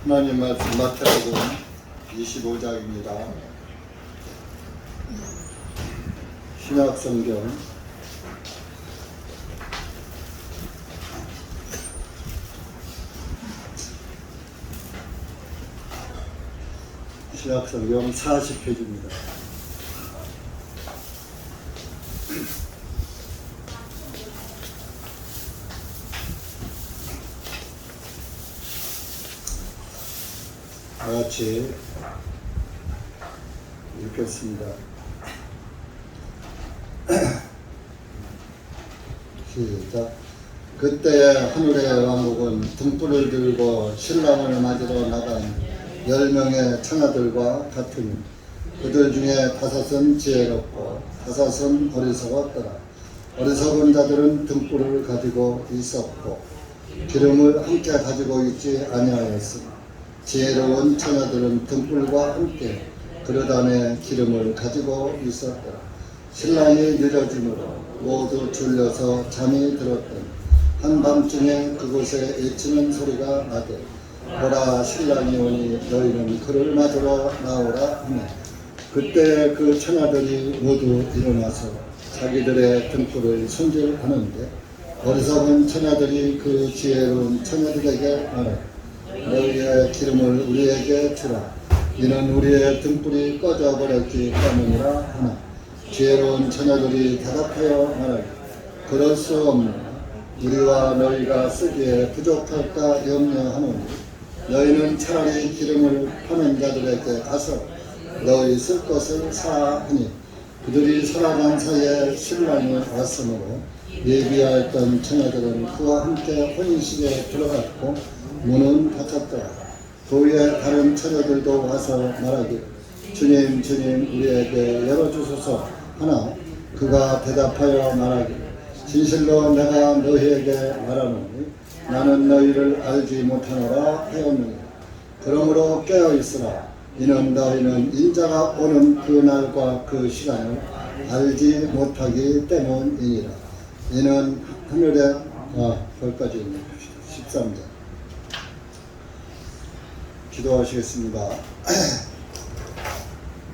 하나님 말씀 마태복음 25장입니다. 신약성경 40페이지입니다. 같이 읽겠습니다. 시작. 그때 하늘의 왕국은 등불을 들고 신랑을 맞으러 나간 10명의 처녀들과 같으니 그들 중에 5은 지혜롭고 5은 어리석었더라. 어리석은 자들은 등불을 가지고 있었고 기름을 함께 가지고 있지 아니하였으나 지혜로운 처녀들은 등불과 함께 그릇 안에 기름을 가지고 있었더라. 신랑이 늦어지므로 모두 졸려서 잠이 들었더니 한밤중에 그곳에 외치는 소리가 나되 보라, 신랑이 오니 너희는 그를 맞으러 나오라 하네. 그때 그 처녀들이 모두 일어나서 자기들의 등불을 손질하는데 어리석은 처녀들이 그 지혜로운 처녀들에게 말하되 너희의 기름을 우리에게 주라. 이는 우리의 등불이 꺼져버렸기 때문이라 하나. 지혜로운 처녀들이 대답하여 말하기 그럴 수 없느냐. 우리와 너희가 쓰기에 부족할까 염려하노니 너희는 차라리 기름을 파는 자들에게 가서 너희 쓸 것을 사 하니 그들이 살아간 사이에 신랑이 왔으므로 예비하였던 처녀들은 그와 함께 혼인식에 들어갔고 문은 닫혔더라. 그 후에 다른 처녀들도 와서 말하기를 주님 주님 우리에게 열어주소서 하나. 그가 대답하여 말하기를 진실로 내가 너희에게 말하노니 나는 너희를 알지 못하노라 하였느니라. 그러므로 깨어있으라. 이는 너희는 인자가 오는 그 날과 그 시간을 알지 못하기 때문이니라. 이는 하늘에 거기까지 13절 기도하시겠습니다.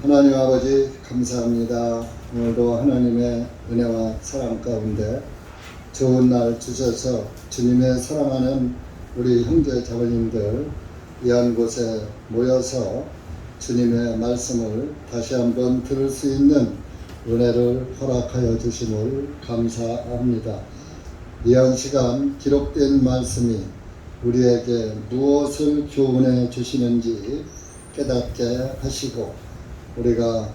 하나님 아버지 감사합니다. 오늘도 하나님의 은혜와 사랑 가운데 좋은 날 주셔서 주님의 사랑하는 우리 형제 자매님들 이 한 곳에 모여서 주님의 말씀을 다시 한번 들을 수 있는 은혜를 허락하여 주심을 감사합니다. 이 한 시간 기록된 말씀이 우리에게 무엇을 교훈해 주시는지 깨닫게 하시고 우리가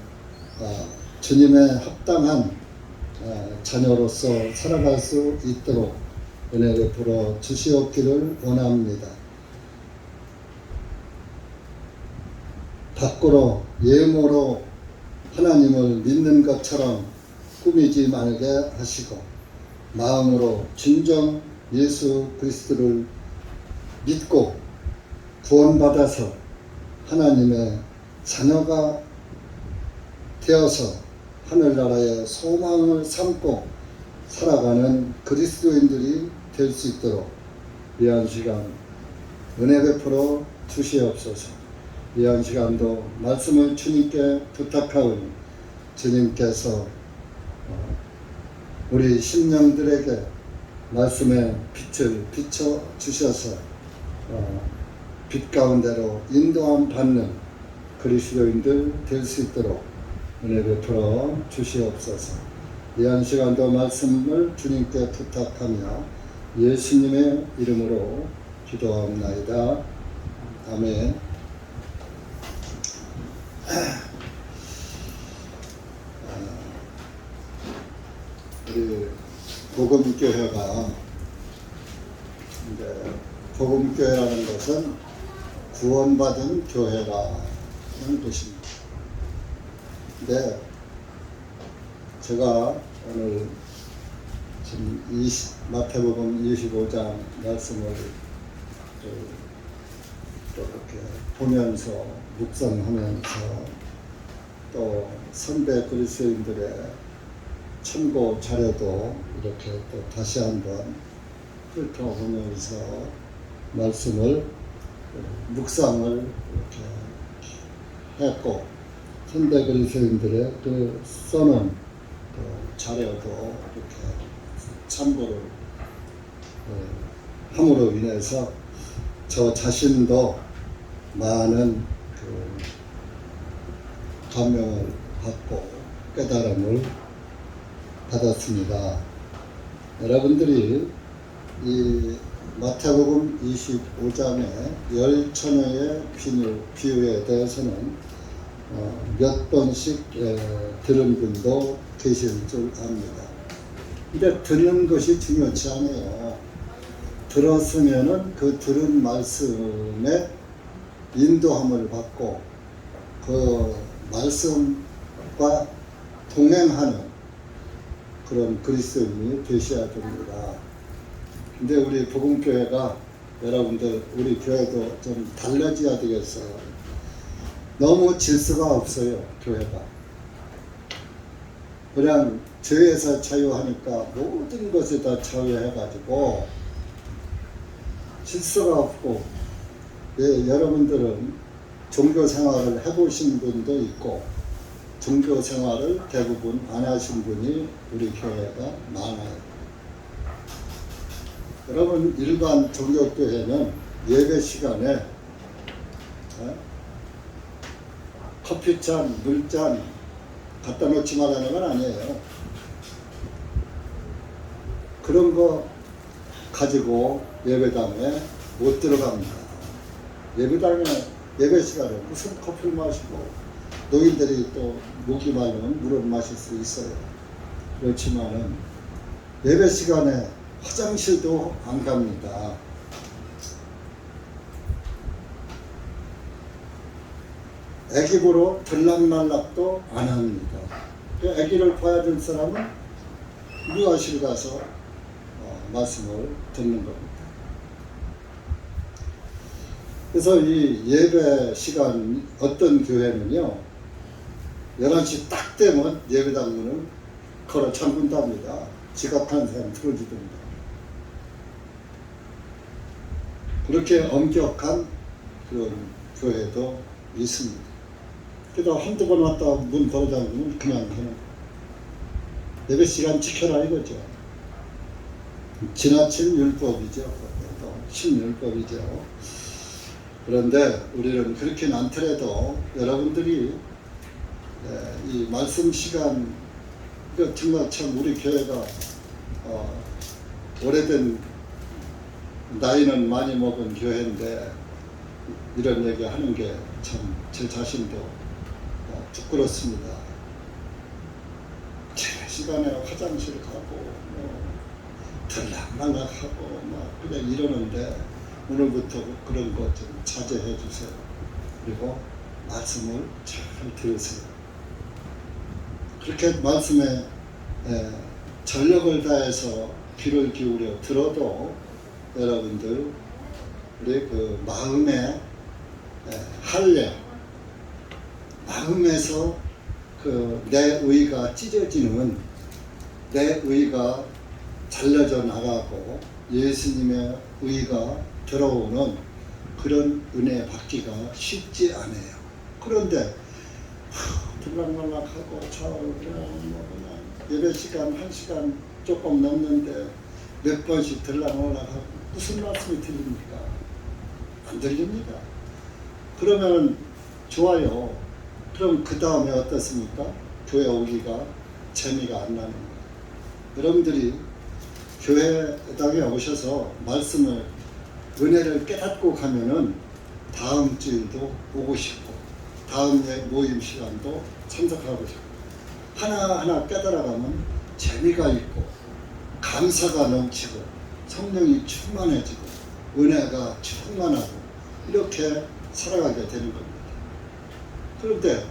주님의 합당한 자녀로서 살아갈 수 있도록 은혜 베풀어 주시옵기를 원합니다. 밖으로 예모로 하나님을 믿는 것처럼 꾸미지 말게 하시고 마음으로 진정 예수 그리스도를 믿고 구원받아서 하나님의 자녀가 되어서 하늘나라의 소망을 삼고 살아가는 그리스도인들이 될 수 있도록 이 한 시간 은혜 베풀어 주시옵소서. 이 한 시간도 말씀을 주님께 부탁하오니 주님께서 우리 심령들에게 말씀의 빛을 비춰 주셔서 빛 가운데로 인도함 받는 그리스도인들 될 수 있도록 은혜 베풀어 주시옵소서. 이 한 시간도 말씀을 주님께 부탁하며 예수님의 이름으로 기도하옵나이다. 아멘. 우리 복음교회가 복음교회라는 것은 구원받은 교회라는 뜻입니다. 근데 제가 오늘 지금 마태복음 25장 말씀을 또 이렇게 보면서 묵상하면서 또 선배 그리스도인들의 참고 자료도 이렇게 또 다시 한번 훑어보면서 말씀을 묵상을 이렇게 했고, 현대 그리스도인들의 그 써놓은 그 자료도 이렇게 참고를 함으로 인해서 저 자신도 많은 그 감명을 받고 깨달음을 받았습니다. 여러분들이 이 마태복음 25장의 열처녀의 비유에 대해서는 몇 번씩 들은 분도 계실 줄 압니다. 근데 듣는 것이 중요치 않아요. 들었으면은 그 들은 말씀에 인도함을 받고 그 말씀과 동행하는 그런 그리스도인이 되셔야 됩니다. 근데 우리 복음교회가, 여러분들 우리 교회도 좀 달라져야 되겠어요. 너무 질서가 없어요, 교회가. 그냥 죄에서 자유하니까 모든 것에 다 자유해가지고 질서가 없고, 여러분들은 종교 생활을 해보신 분도 있고 종교 생활을 대부분 안 하신 분이 우리 교회가 많아요. 여러분, 일반 종교교회는 예배 시간에 커피잔, 물잔 갖다 놓지 말라는 건 아니에요. 그런 거 가지고 예배당에 못 들어갑니다. 예배당에 예배 시간에 무슨 커피를 마시고, 노인들이 또 목이 마르면 물을 마실 수 있어요. 그렇지만은 예배 시간에 화장실도 안 갑니다. 애기 보러 들락날락도 안 합니다. 애기를 봐야 될 사람은 유아실 가서 말씀을 듣는 겁니다. 그래서 이 예배 시간, 어떤 교회는요 11시 딱 되면 예배당 문을 걸어 잠근답니다. 지각하는 사람 틀어주던가. 그렇게 엄격한 그런 교회도 있습니다. 그래도 한두 번 왔다 문 걸어 잠그면 그냥 하는, 예배 시간 지켜라 이거죠. 지나친 율법이죠. 신율법이죠. 그런데 우리는 그렇게는 않더라도 여러분들이 이 말씀 시간, 정말 참 우리 교회가 오래된, 나이는 많이 먹은 교회인데 이런 얘기 하는 게 참 제 자신도 부끄럽습니다. 제 시간에 화장실 가고 들락날락하고 그냥 이러는데 오늘부터 그런 것 좀 자제해 주세요. 그리고 말씀을 잘 들으세요. 그렇게 말씀에 전력을 다해서 귀를 기울여 들어도 여러분들 우리 그 마음의 한량, 마음에서 그 내 의가 찢어지는, 내 의가 잘려져 나가고 예수님의 의가 들어오는 그런 은혜 받기가 쉽지 않아요. 그런데 들락날락하고 그냥 예배 시간 1시간 조금 넘는데 몇 번씩 들락날락하고 무슨 말씀이 들립니까? 안 들립니다. 그러면 좋아요. 그럼 그 다음에 어떻습니까? 교회 오기가 재미가 안 나는 거예요. 여러분들이 교회당에 오셔서 말씀을, 은혜를 깨닫고 가면은 다음 주일도 오고 싶고 다음 모임 시간도 참석하고 싶고, 하나하나 깨달아가면 재미가 있고 감사가 넘치고 성령이 충만해지고 은혜가 충만하고 이렇게 살아가게 되는 겁니다. 그런데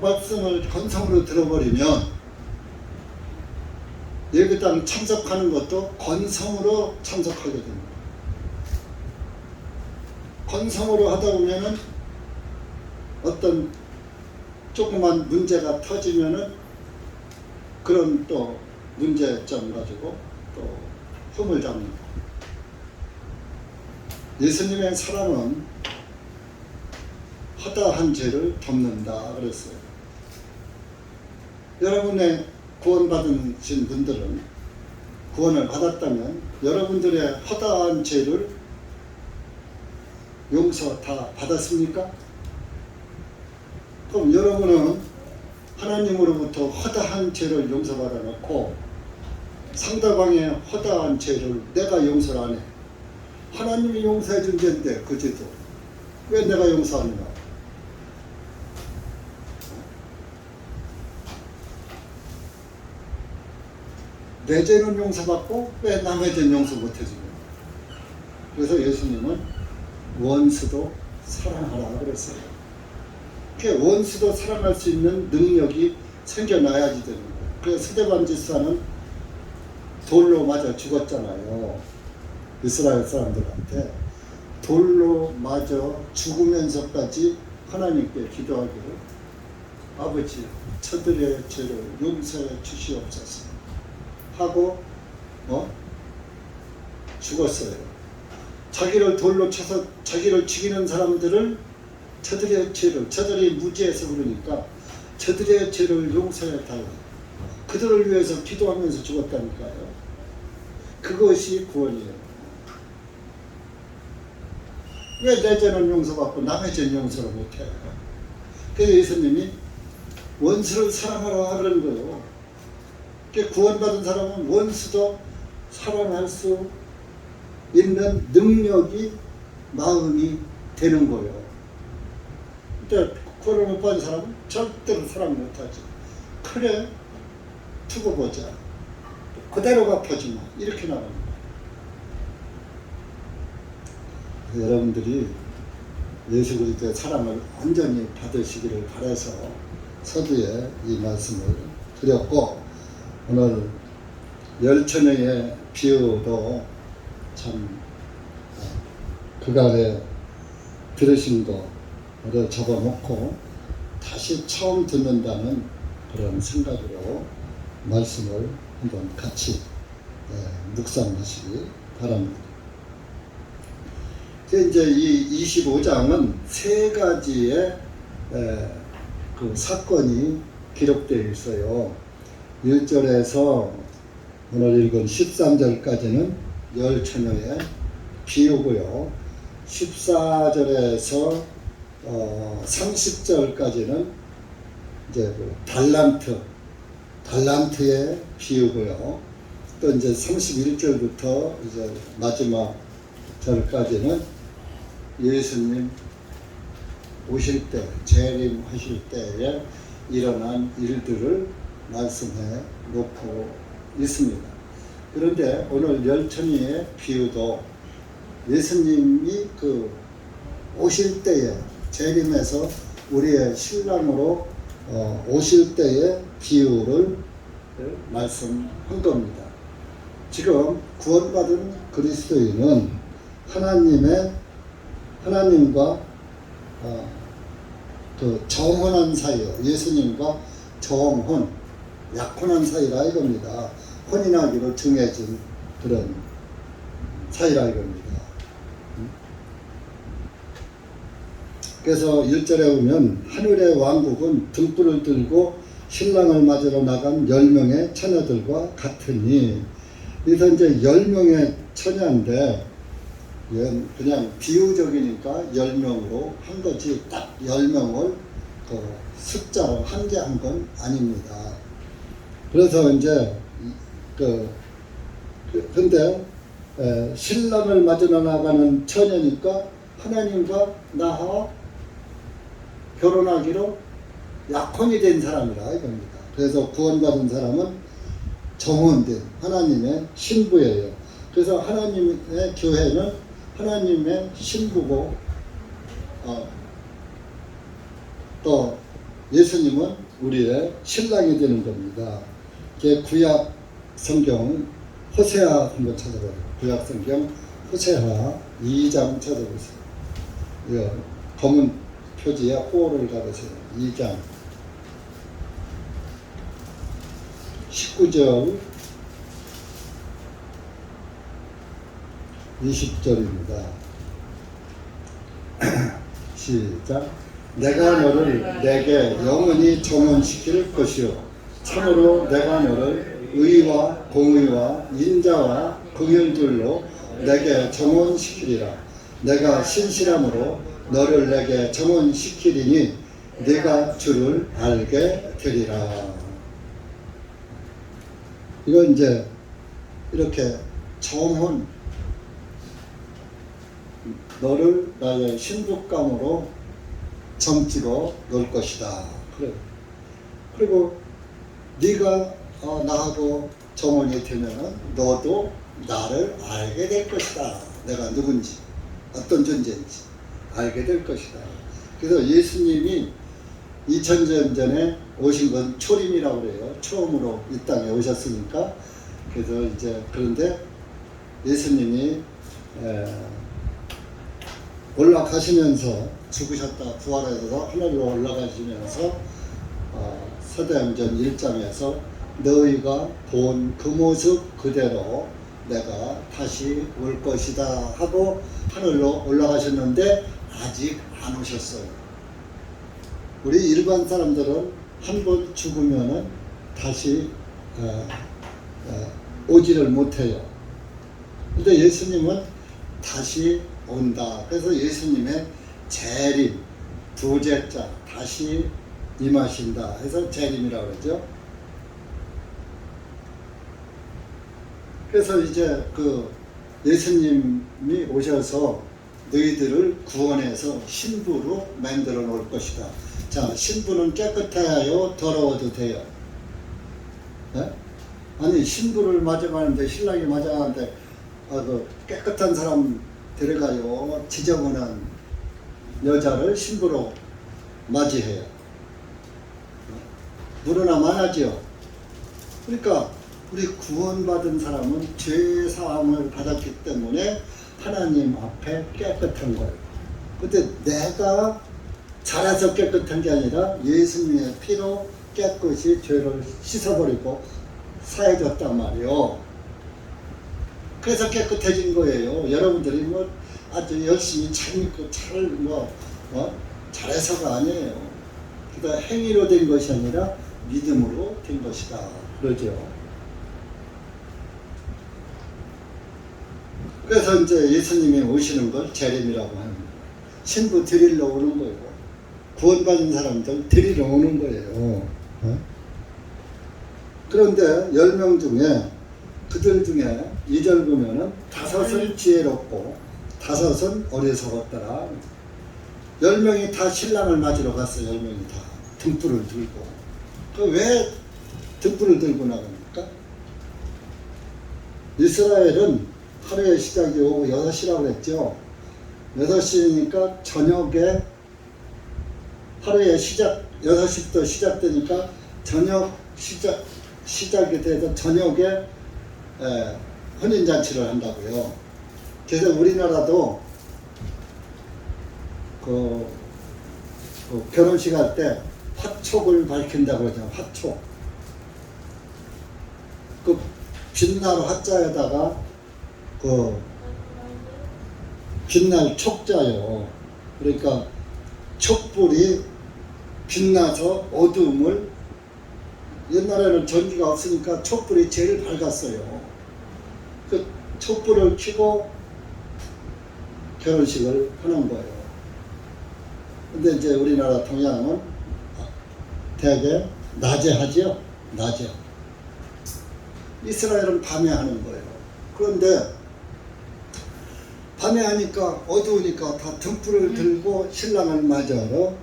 말씀을 건성으로 들어버리면 예배당 참석하는 것도 건성으로 참석하게 됩니다. 건성으로 하다 보면은 어떤 조그만 문제가 터지면은 그런 또 문제점 가지고 또 흠을 잡는 거. 예수님의 사랑은 허다한 죄를 덮는다 그랬어요. 여러분의 구원받으신 분들은 구원을 받았다면 여러분들의 허다한 죄를 용서 다 받았습니까? 그럼 여러분은 하나님으로부터 허다한 죄를 용서받아 놓고 상대방의 허다한 죄를 내가 용서를 안 해. 하나님이 용서해 준 죄인데 그 죄도 왜 내가 용서하느냐? 내 죄는 용서받고 왜 남의 죄는 용서 못해주냐? 그래서 예수님은 원수도 사랑하라 그랬어요. 그 원수도 사랑할 수 있는 능력이 생겨나야지 되는 거예요. 그래서 스데반 집사는 돌로 맞아 죽었잖아요. 이스라엘 사람들한테 돌로 맞아 죽으면서까지 하나님께 기도하기를 아버지 저들의 죄를 용서해 주시옵소서 하고 죽었어요. 자기를 돌로 쳐서 자기를 죽이는 사람들을 저들의 죄를, 저들이 무지해서 그러니까 저들의 죄를 용서해 달라. 그들을 위해서 기도하면서 죽었다니까요. 그것이 구원이에요. 왜 내 죄는 용서받고 남의 죄는 용서를 못해요? 그래서 예수님이 원수를 사랑하라 그런 거예요. 구원받은 사람은 원수도 사랑할 수 있는 능력이 마음이 되는 거예요. 근데 구원을 못 받은 사람은 절대로 사랑 못하지. 그래 두고 보자. 그대로 갚아주마. 이렇게 나갑니다. 여러분들이 예수 그리스도의 사랑을 완전히 받으시기를 바라서 서두에 이 말씀을 드렸고, 오늘 열천의 비유도 참 그간에 들으신 거를 적어놓고 다시 처음 듣는다는 그런 생각으로 말씀을 한번 같이 묵상하시기 바랍니다. 이제 이 25장은 세 가지의 그 사건이 기록되어 있어요. 1절에서 오늘 읽은 13절까지는 열처녀의 비유고요. 14절에서 30절까지는 이제 그 달란트의 비유고요. 또 이제 31절부터 이제 마지막 절까지는 예수님 오실 때, 재림하실 때에 일어난 일들을 말씀해 놓고 있습니다. 그런데 오늘 열천이의 비유도 예수님이 그 오실 때에 재림해서 우리의 신랑으로 오실 때의 비유를 말씀한 겁니다. 지금 구원받은 그리스도인은 하나님과 그 정혼한 사이요. 예수님과 정혼, 약혼한 사이라 이겁니다. 혼인하기로 정해진 그런 사이라 이겁니다. 그래서 1절에 보면 하늘의 왕국은 등불을 들고 신랑을 맞으러 나간 10명의 처녀들과 같으니, 그래서 이제 10명의 처녀인데 그냥 비유적이니까 10명으로 한 거지 딱 10명을 그 숫자로 한계한 건 아닙니다. 그래서 이제 근데 신랑을 맞으러 나가는 처녀니까 하나님과 나와 결혼하기로 약혼이 된 사람이라 이겁니다. 그래서 구원받은 사람은 정혼된 하나님의 신부예요. 그래서 하나님의 교회는 하나님의 신부고, 또 예수님은 우리의 신랑이 되는 겁니다. 구약 성경 호세아 한번 찾아봐요. 구약 성경 호세아 2장 찾아보세요. 이거 검은 표지에 호를 가르세요. 2장 19절 20절입니다. 시작. 내가 너를 내게 영원히 정원시킬 것이요 참으로 내가 너를 의와 공의와 인자와 긍휼들로 내게 정원시키리라. 내가 신실함으로 너를 내게 정원시키리니 네가 주를 알게 되리라. 이건 이제 이렇게 정혼, 너를 나의 신부감으로 점찍어 놓을 것이다. 그래. 그리고 네가 나하고 정혼이 되면은 너도 나를 알게 될 것이다. 내가 누군지 어떤 존재인지 알게 될 것이다. 그래서 예수님이 2000년 전에 오신 건 초림이라고 그래요. 처음으로 이 땅에 오셨으니까. 그래서 이제 그런데 예수님이 올라가시면서 죽으셨다 부활해서 하늘로 올라가시면서 사도행전 1장에서 너희가 본 그 모습 그대로 내가 다시 올 것이다 하고 하늘로 올라가셨는데 아직 안 오셨어요. 우리 일반 사람들은 한 번 죽으면은 다시 오지를 못해요. 근데 예수님은 다시 온다. 그래서 예수님의 재림, 두제자, 다시 임하신다 해서 재림이라고 그러죠. 그래서 이제 그 예수님이 오셔서 너희들을 구원해서 신부로 만들어 놓을 것이다. 자, 신부는 깨끗해야 해요? 더러워도 돼요? 네? 아니, 신부를 맞아가는데, 신랑이 맞아가는데, 그 깨끗한 사람 데려가요. 지저분한 여자를 신부로 맞이해요. 물어나만 하죠. 그러니까 우리 구원받은 사람은 죄 사함을 받았기 때문에 하나님 앞에 깨끗한 거예요. 근데 내가 잘해서 깨끗한 게 아니라 예수님의 피로 깨끗이 죄를 씻어버리고 사해졌단 말이에요. 그래서 깨끗해진 거예요. 여러분들이 뭐 아주 열심히 잘 믿고 잘해서가 아니에요. 그러니까 행위로 된 것이 아니라 믿음으로 된 것이다. 그러죠. 그래서 이제 예수님이 오시는 걸 재림이라고 하는 거예요. 신부 드리러 오는 거예요. 구원받은 사람들 드리러 오는 거예요. 그런데 10명 중에 그들 중에 2절 보면은 5은 지혜롭고 5은 어리석었더라. 10명이 다 신랑을 맞으러 갔어요. 10명이 다 등불을 들고. 왜 등불을 들고 나갑니까? 이스라엘은 하루의 시작이 오후 6시라고 그랬죠. 6시니까 저녁에 하루의 시작 6시부터 시작되니까 저녁 시작이 돼서 저녁에 혼인잔치를 한다고요. 그래서 우리나라도 그 결혼식 할 때 화촉을 밝힌다고 그러죠. 화촉. 그 빛날 화자에다가 그 빛날 촉자요. 그러니까 촛불이 빛나서 어두움을, 옛날에는 전기가 없으니까 촛불이 제일 밝았어요. 그 촛불을 켜고 결혼식을 하는 거예요. 근데 이제 우리나라 동양은 대개 낮에 하죠. 낮에. 이스라엘은 밤에 하는 거예요. 그런데 밤에 하니까 어두우니까 다 등불을 들고 신랑을 맞이하러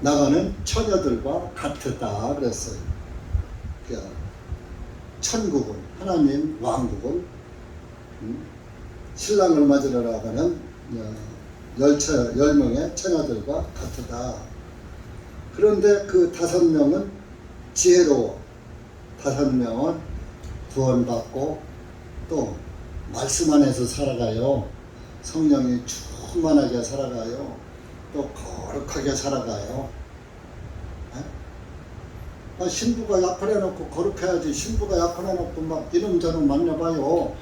나가는 처녀들과 같았다 그랬어요. 그러니까 천국은, 하나님 왕국은 신랑을 맞으러 나가는 10명의 처녀들과 같다. 그런데 그 5명은 지혜로워. 5명은 구원받고 또 말씀 안에서 살아가요. 성령이 충만하게 살아가요. 또 거룩하게 살아가요. 신부가 약혼해놓고 거룩해야지. 신부가 약혼해놓고 막 이놈저놈 만나봐요.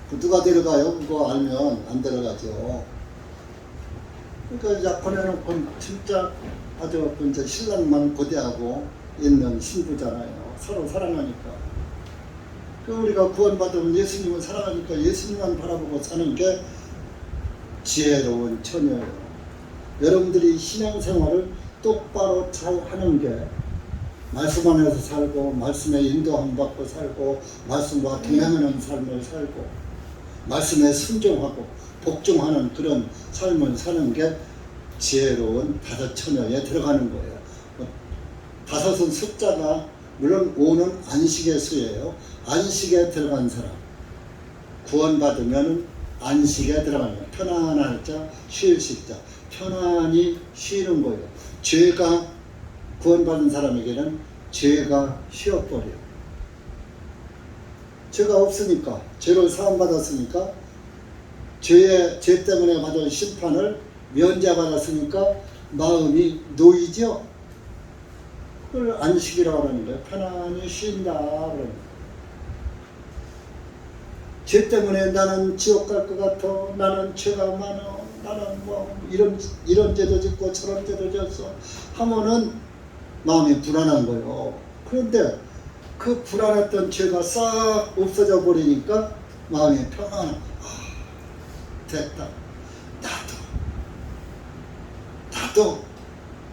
그 누가 데려가요? 그거 알면 안 데려가죠. 그러니까 이제 보내놓고 진짜 아주 이제 신랑만 고대하고 있는 신부잖아요. 서로 사랑하니까. 그 우리가 구원받으면 예수님을 사랑하니까 예수님만 바라보고 사는 게 지혜로운 처녀예요. 여러분들이 신앙생활을 똑바로 잘 하는 게 말씀 안에서 살고 말씀에 인도함 받고 살고 말씀과 동행하는 삶을 살고 말씀에 순종하고 복종하는 그런 삶을 사는 게 지혜로운 다섯 처녀에 들어가는 거예요. 다섯은 숫자가 물론 5는 안식의 수예요. 안식에 들어간 사람 구원받으면 안식에 들어가는 거예요. 편안할 자 쉴 자 편안히 쉬는 거예요. 죄가 구원받은 사람에게는 죄가 쉬어버려요. 죄가 없으니까 죄를 사함받았으니까 죄 때문에 받은 심판을 면제받았으니까 마음이 놓이죠. 그걸 안식이라고 하는 거예요. 편안히 쉰다 그러는 거예요. 죄 때문에 나는 지옥 갈 것 같아. 나는 죄가 많아. 나는 뭐 이런 죄도 짓고 저런 죄도 졌어. 하면은 마음이 불안한 거예요. 그런데 그 불안했던 죄가 싹 없어져 버리니까 마음이 평안하고 됐다. 나도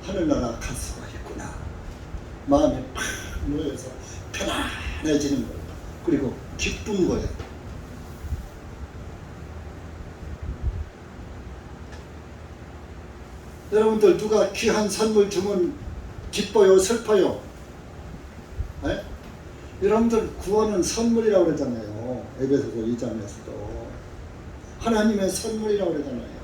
하늘나라 갈 수가 있구나. 마음이 팍 놓여서 편안해지는 거예요. 그리고 기쁜 거예요. 여러분들 누가 귀한 선물 주면 기뻐요? 슬퍼요? 네? 여러분들 구원은 선물이라고 그러잖아요. 에베소서 2장에서도 하나님의 선물이라고 그러잖아요.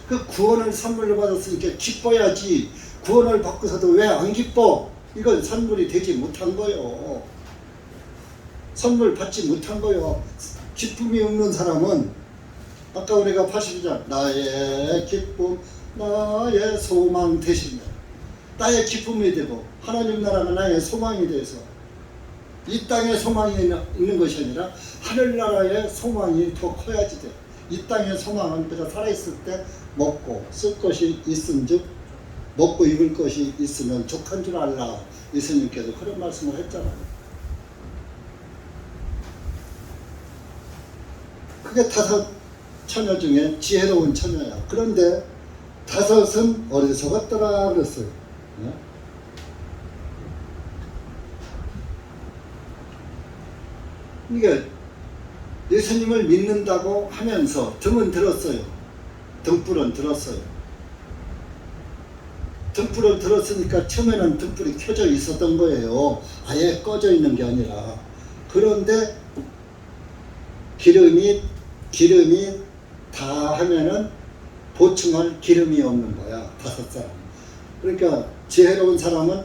그 구원을 선물로 받았으니까 기뻐야지. 구원을 받고서도 왜 안 기뻐? 이건 선물이 되지 못한 거예요. 선물 받지 못한 거예요. 기쁨이 없는 사람은 아까 우리가 82장 나의 기쁨 나의 소망 되시면 나의 기쁨이 되고 하나님 나라가 나의 소망이 돼서 이 땅에 소망이 있는 것이 아니라 하늘나라의 소망이 더 커야지 돼. 이 땅의 소망은 그저 살아있을 때 먹고 쓸 것이 있은즉 먹고 입을 것이 있으면 족한 줄 알라. 예수님께서 그런 말씀을 했잖아요. 그게 다섯 처녀 중에 지혜로운 처녀야. 그런데 다섯은 어리석었더라 그랬어요. 네? 이게 예수님을 믿는다고 하면서 등은 들었어요. 등불은 들었어요. 등불을 들었으니까 처음에는 등불이 켜져 있었던 거예요. 아예 꺼져 있는 게 아니라. 그런데 기름이 다 하면은 보충할 기름이 없는 거야. 다섯 사람. 그러니까 지혜로운 사람은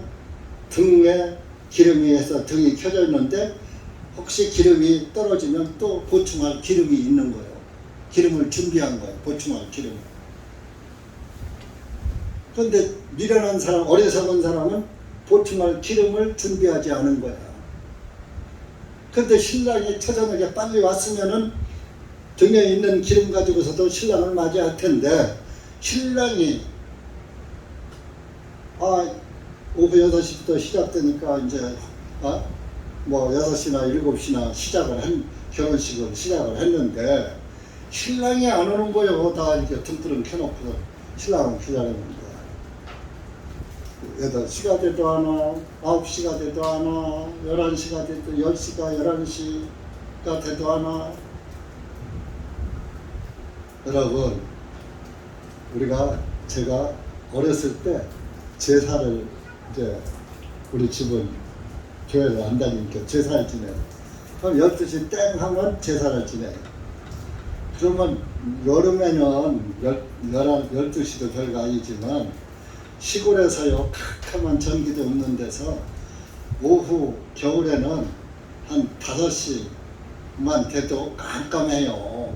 등에 기름이 해서 등이 켜져 있는데 혹시 기름이 떨어지면 또 보충할 기름이 있는 거예요. 기름을 준비한 거예요. 보충할 기름. 그런데 미련한 사람, 어리석은 사람은 보충할 기름을 준비하지 않은 거야. 그런데 신랑이 처저녁에 빨리 왔으면은 등에 있는 기름 가지고서도 신랑을 맞이할 텐데 신랑이 오후 6시부터 시작되니까 이제 뭐 6시나 7시나 결혼식을 시작을 했는데 신랑이 안 오는 거예요. 다 이렇게 등불을 켜놓고 신랑은 기다리는 거야. 8시가 돼도 안 와, 9시가 돼도 안 와, 11시가 돼도 10시가 11시가 돼도 안 와. 여러분, 제가 어렸을 때 제사를 이제 우리 집은 교회를 안 다니니까 제사를 지내요. 그럼 12시 땡 하면 제사를 지내요. 그러면 여름에는 12시도 별거 아니지만 시골에서요, 캄캄한 전기도 없는 데서 오후 겨울에는 한 5시만 돼도 깜깜해요.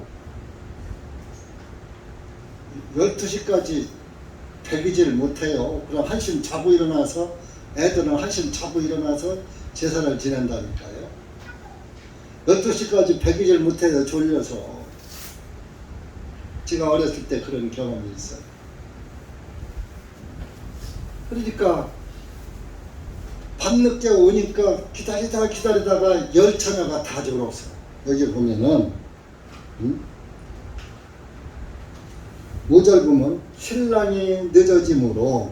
12시까지 배기질 못해요. 그럼 한심 자고 일어나서 애들은 한심 자고 일어나서 제사를 지낸다니까요. 12시까지 배기질 못해서 졸려서. 제가 어렸을 때 그런 경험이 있어요. 그러니까 밤늦게 오니까 기다리다가 열처녀가 다 졸었어. 여기 보면은 5절 보면 신랑이 늦어짐으로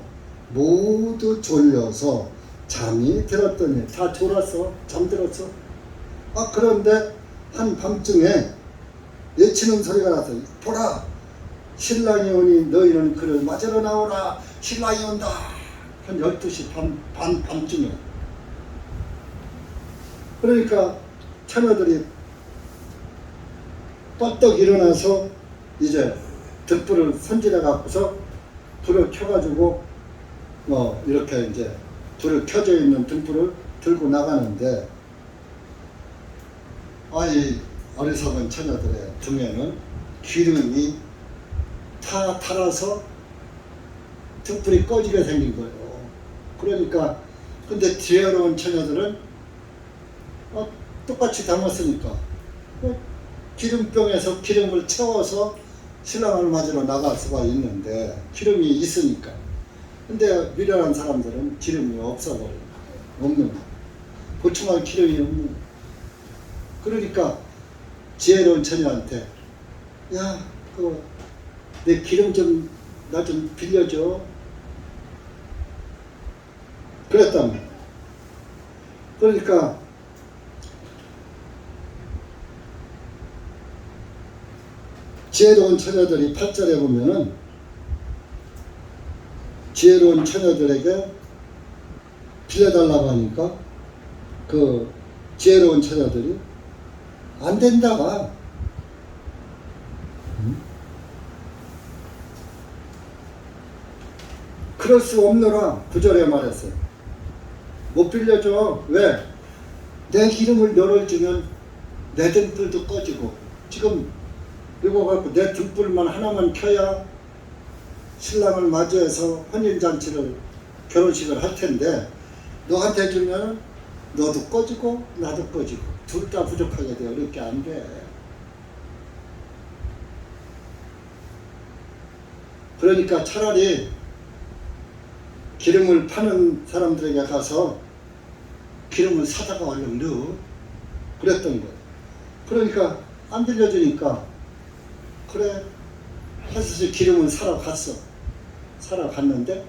모두 졸려서 잠이 들었더니 다 졸았어. 잠들었어. 그런데 한밤중에 외치는 소리가 나서 보라 신랑이 오니 너희는 그를 맞으러 나오라. 신랑이 온다. 한 12시 밤쯤에. 그러니까 처녀들이 뻘떡 일어나서 이제 등불을 손질해 갖고서 불을 켜가지고 이렇게 이제 불을 켜져 있는 등불을 들고 나가는데 이 어리석은 처녀들의 등에는 기름이 다 달아서 등불이 꺼지게 생긴 거예요. 그러니까 근데 지혜로운 처녀들은 똑같이 담았으니까 기름병에서 기름을 채워서 신랑을 맞으러 나갈 수가 있는데 기름이 있으니까. 근데 미련한 사람들은 기름이 없어버려요. 없는 거. 보충할 기름이 없는 거. 그러니까 지혜로운 처녀한테 야, 내 기름 좀 나 좀 빌려줘. 그랬단 말이야. 그러니까 지혜로운 처녀들이 8절에 보면은 지혜로운 처녀들에게 빌려달라고 하니까 그 지혜로운 처녀들이 안 된다가 그럴 수 없노라 9절에 말했어요. 못 빌려줘. 왜? 내 기름을 너를 주면 내 등불도 꺼지고 지금 이거 갖고 내 등불만 하나만 켜야 신랑을 맞이해서 혼인잔치를 결혼식을 할 텐데 너한테 주면 너도 꺼지고 나도 꺼지고 둘 다 부족하게 돼. 이렇게 안 돼. 그러니까 차라리 기름을 파는 사람들에게 가서 기름을 사다가 얼른 넣어. 그랬던 거예요. 그러니까 안 빌려주니까 그래 해서 기름을 사러 갔어. 사러 갔는데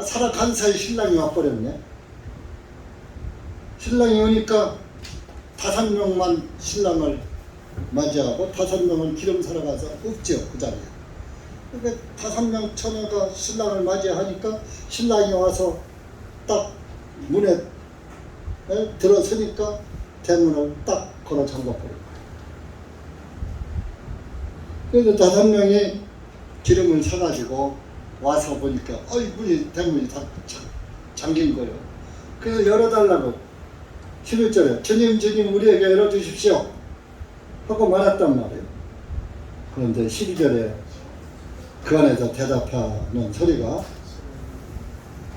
사러 간 사이 신랑이 와버렸네. 신랑이 오니까 5명만 신랑을 맞이하고 5명은 기름 사러 가서 없죠. 그 자리에. 그러니까 5명 처녀가 신랑을 맞이하니까 신랑이 와서 딱 문에 들어서니까 대문을 딱 걸어 잠가버린 거예요. 그래서 5명이 기름을 사가지고 와서 보니까 문이 대문이 다 잠긴 거예요. 그래서 열어달라고 11절에 주님 우리에게 열어주십시오 하고 말했단 말이에요. 그런데 12절에 그 안에서 대답하는 소리가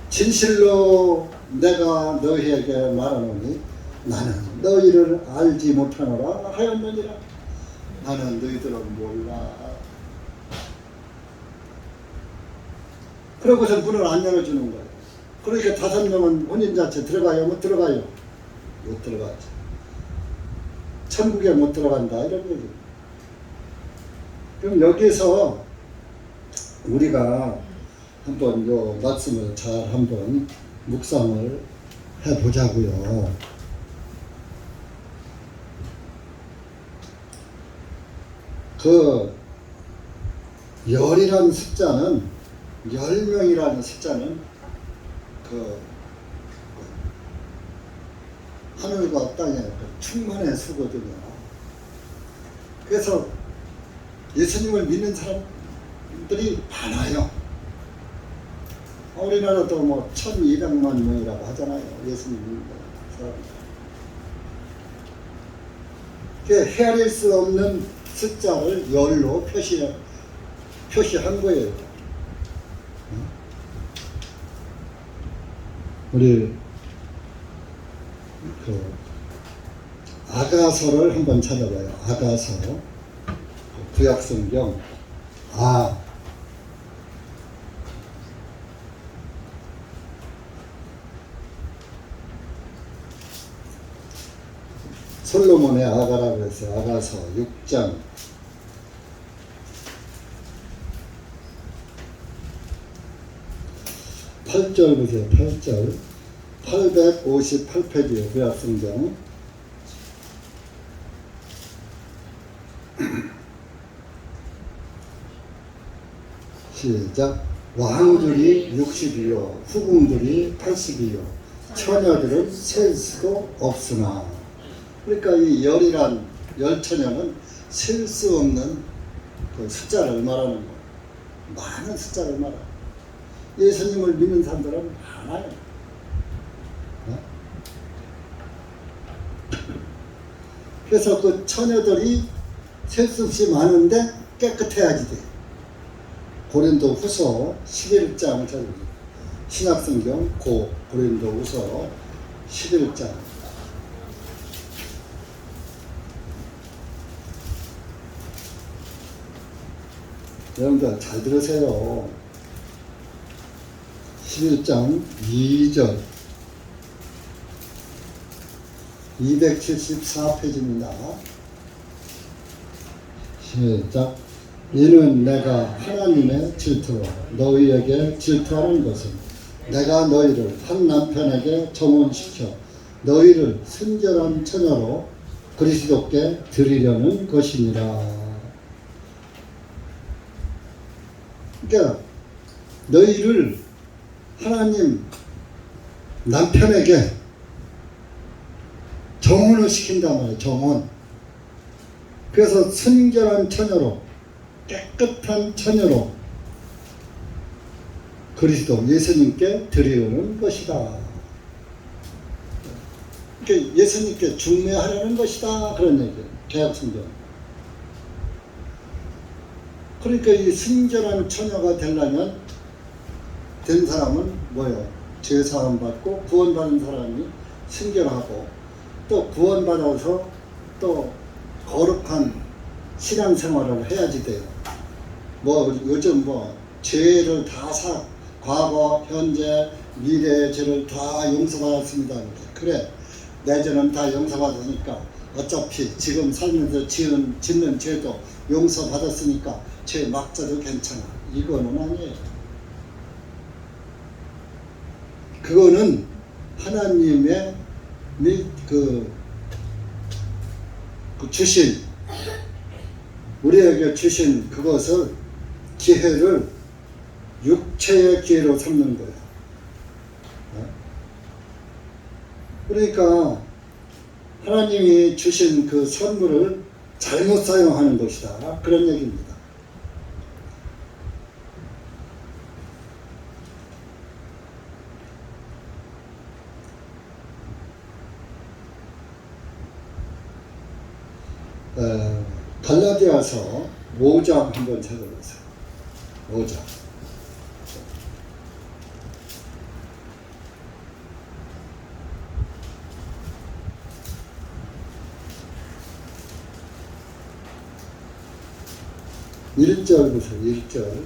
진실로 내가 너희에게 말하노니 나는 너희를 알지 못하노라 하였느니라. 나는 너희들은 몰라. 그러고서 문을 안 열어주는 거예요. 그러니까 5명은 혼인잔치 들어가요? 못 들어가요? 못 들어가죠. 천국에 못 들어간다 이런 거죠. 그럼 여기서 우리가 한번 요 말씀을 잘 한번 묵상을 해보자고요. 그 열이라는 숫자는 10명이라는 숫자는 그 하늘과 땅의 충만의 수거든요. 그래서 예수님을 믿는 사람들이 많아요. 우리나라도 뭐 1200만 명이라고 하잖아요. 예수님 믿는 사람들. 헤아릴 수 없는 숫자를 열로 표시한 거예요. 우리 아가서를 한번 찾아봐요. 아가서. 구약성경. 솔로몬의 아가라고 해서 아가서 6장 8절 보세요. 8절 858페이지에 구약성경. 시작. 왕들이 60이요 후궁들이 80이요 처녀들은 셀 수도 없으나. 그러니까 이 열이란 열처녀는 셀 수 없는 그 숫자를 말하는 거예요. 많은 숫자를 말하는. 예수님을 믿는 사람들은 많아요. 그래서 그 처녀들이 셀 수 없이 많은데 깨끗해야지 돼. 고린도 후서 11장 신약성경 고린도 후서 11장. 여러분들 잘 들으세요. 11장 2절 274페이지입니다. 시작. 이는 내가 하나님의 질투로 너희에게 질투하는 것은 내가 너희를 한 남편에게 정혼시켜 너희를 순결한 처녀로 그리스도께 드리려는 것이니라. 그러니까 너희를 하나님 남편에게 정혼을 시킨단 말이에요. 정혼. 그래서 순결한 처녀로, 깨끗한 처녀로 그리스도 예수님께 드리려는 것이다. 그러니까 예수님께 중매하려는 것이다. 그런 얘기예요. 개혁성경. 그러니까 이 순결한 처녀가 되려면 된 사람은 뭐예요? 죄사함 받고 구원받은 사람이 순결하고 또 구원받아서 또 거룩한 신앙생활을 해야지 돼요. 뭐 요즘 뭐 죄를 다 과거, 현재, 미래의 죄를 다 용서받았습니다. 그래, 내 죄는 다 용서받으니까 어차피 지금 살면서 짓는 죄도 용서받았으니까 죄 막자도 괜찮아. 이거는 아니에요. 그거는 하나님의 그 주신, 우리에게 주신 그것을, 기회를 육체의 기회로 삼는 거예요. 그러니까 하나님이 주신 그 선물을 잘못 사용하는 것이다. 그런 얘기입니다. 갈라디아서 5장 한번 찾아보세요. 5장. (1절) 보세요. 1절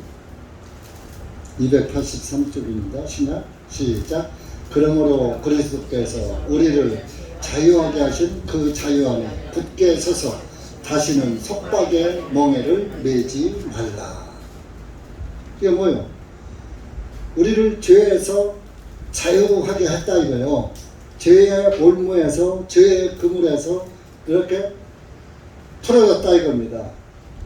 283쪽입니다. 신약 시작. 그러므로 그리스도께서 우리를 자유하게 하신 그 자유 안에 굳게 서서 다시는 속박의 멍에를 매지 말라. 이게 뭐예요? 우리를 죄에서 자유하게 했다 이거예요. 죄의 올무에서, 죄의 그물에서 이렇게 풀어졌다 이겁니다.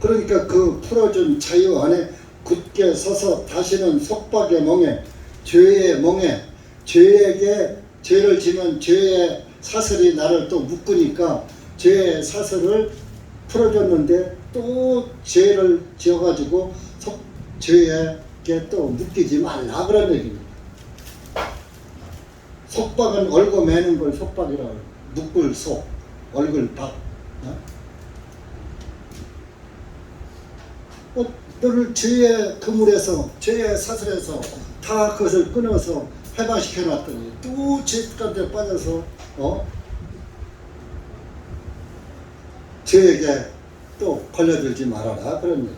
그러니까 그 풀어준 자유 안에 굳게 서서 다시는 속박의 멍에, 죄의 멍에, 죄에게 죄를 지면 죄의 사슬이 나를 또 묶으니까 죄의 사슬을 풀어줬는데 또 죄를 지어가지고 죄에게 또 묶이지 말라 그런 얘기입니다. 속박은 얼고 매는 걸 속박이라고 해요. 묶을 속, 얼굴 박. 너를 죄의 그물에서, 죄의 사슬에서 다 그것을 끊어서 해방시켜 놨더니 또 죄 가운데 빠져서 저에게 또 걸려들지 말아라 그런 얘기.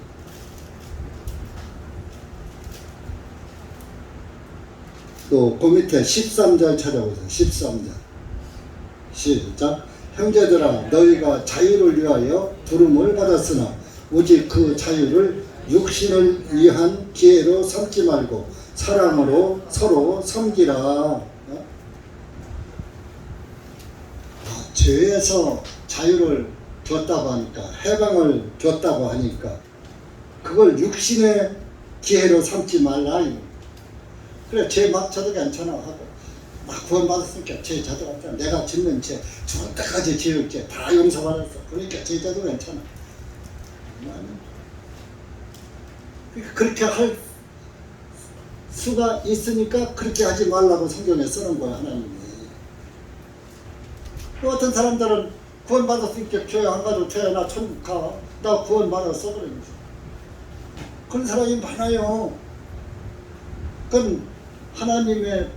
또 그 밑에 13절 찾아보세요. 13절 시작. 형제들아 너희가 자유를 위하여 부름을 받았으나 오직 그 자유를 육신을 위한 기회로 삼지 말고 사랑으로 서로 섬기라. 죄에서 자유를 줬다고 하니까, 해방을 줬다고 하니까 그걸 육신의 기회로 삼지 말라. 그래, 죄 막 져도 괜찮아 하고 막 구원받았으니까 죄 져도 괜찮아. 내가 짓는 죄 죽을 때까지 지을 죄 다 용서받았어. 그러니까 죄 져도 괜찮아. 그렇게 할 수가 있으니까 그렇게 하지 말라고 성경에 쓰는 거야, 하나님이. 어떤 사람들은 구원받았으니까 교회 안 가도 돼, 나 천국 가, 나 구원받았어, 그러면서. 그런 사람이 많아요. 그건 하나님의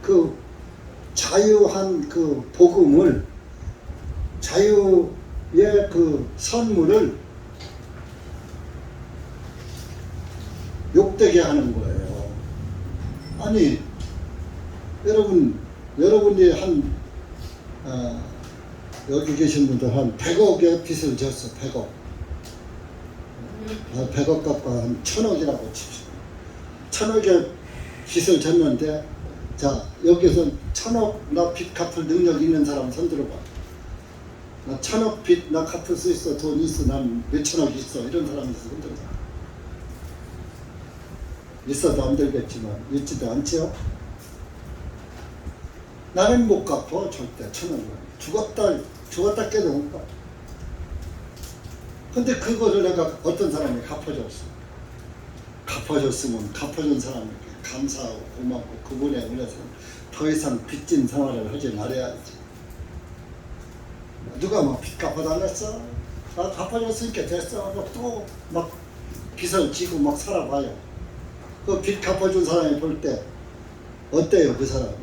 그 자유한 그 복음을, 자유의 그 선물을 욕되게 하는 거예요. 아니, 여러분이 여기 계신 분들 한 100억의 빚을 졌어. 100억. 100억 갖고 한 1000억이라고 칩시다. 1000억의 빚을 졌는데, 자, 여기서 1000억 나 빚 갚을 능력 있는 사람 손들어봐. 나 1000억 빚 나 갚을 수 있어. 돈 있어. 난 몇천억 있어. 이런 사람이 있어. 손들어봐. 있어도 안 들겠지만 있지도 않죠. 나는 못 갚어. 절대 1000억은. 죽었다 깨도 못 갚아. 근데 그거를 내가 어떤 사람이 갚아줬어. 갚아줬으면 갚아준 사람에게 감사하고 고맙고 그분에 의해서 더 이상 빚진 생활을 하지 말아야지. 누가 막 빚 갚아달랬어? 나 갚아줬으니까 됐어. 또 막 빚을 지고 막 살아봐요. 그 빚 갚아준 사람이 볼 때 어때요? 그 사람이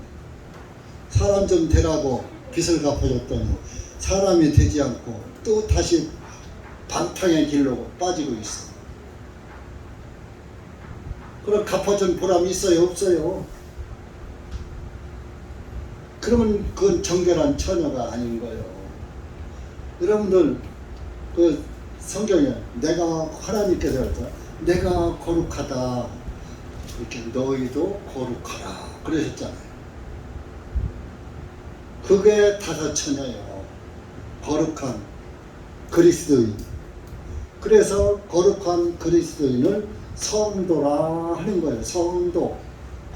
사람 좀 되라고 빚을 갚아줬더니 사람이 되지 않고 또 다시 방탕의 길로 빠지고 있어. 그럼 갚아준 보람이 있어요? 없어요? 그러면 그건 정결한 처녀가 아닌 거예요. 여러분들 그 성경에 내가 하나님께서 내가 거룩하다 이렇게 너희도 거룩하라 그러셨잖아요. 그게 다섯 처녀예요. 거룩한 그리스도인. 그래서 거룩한 그리스도인을 성도라 하는 거예요. 성도.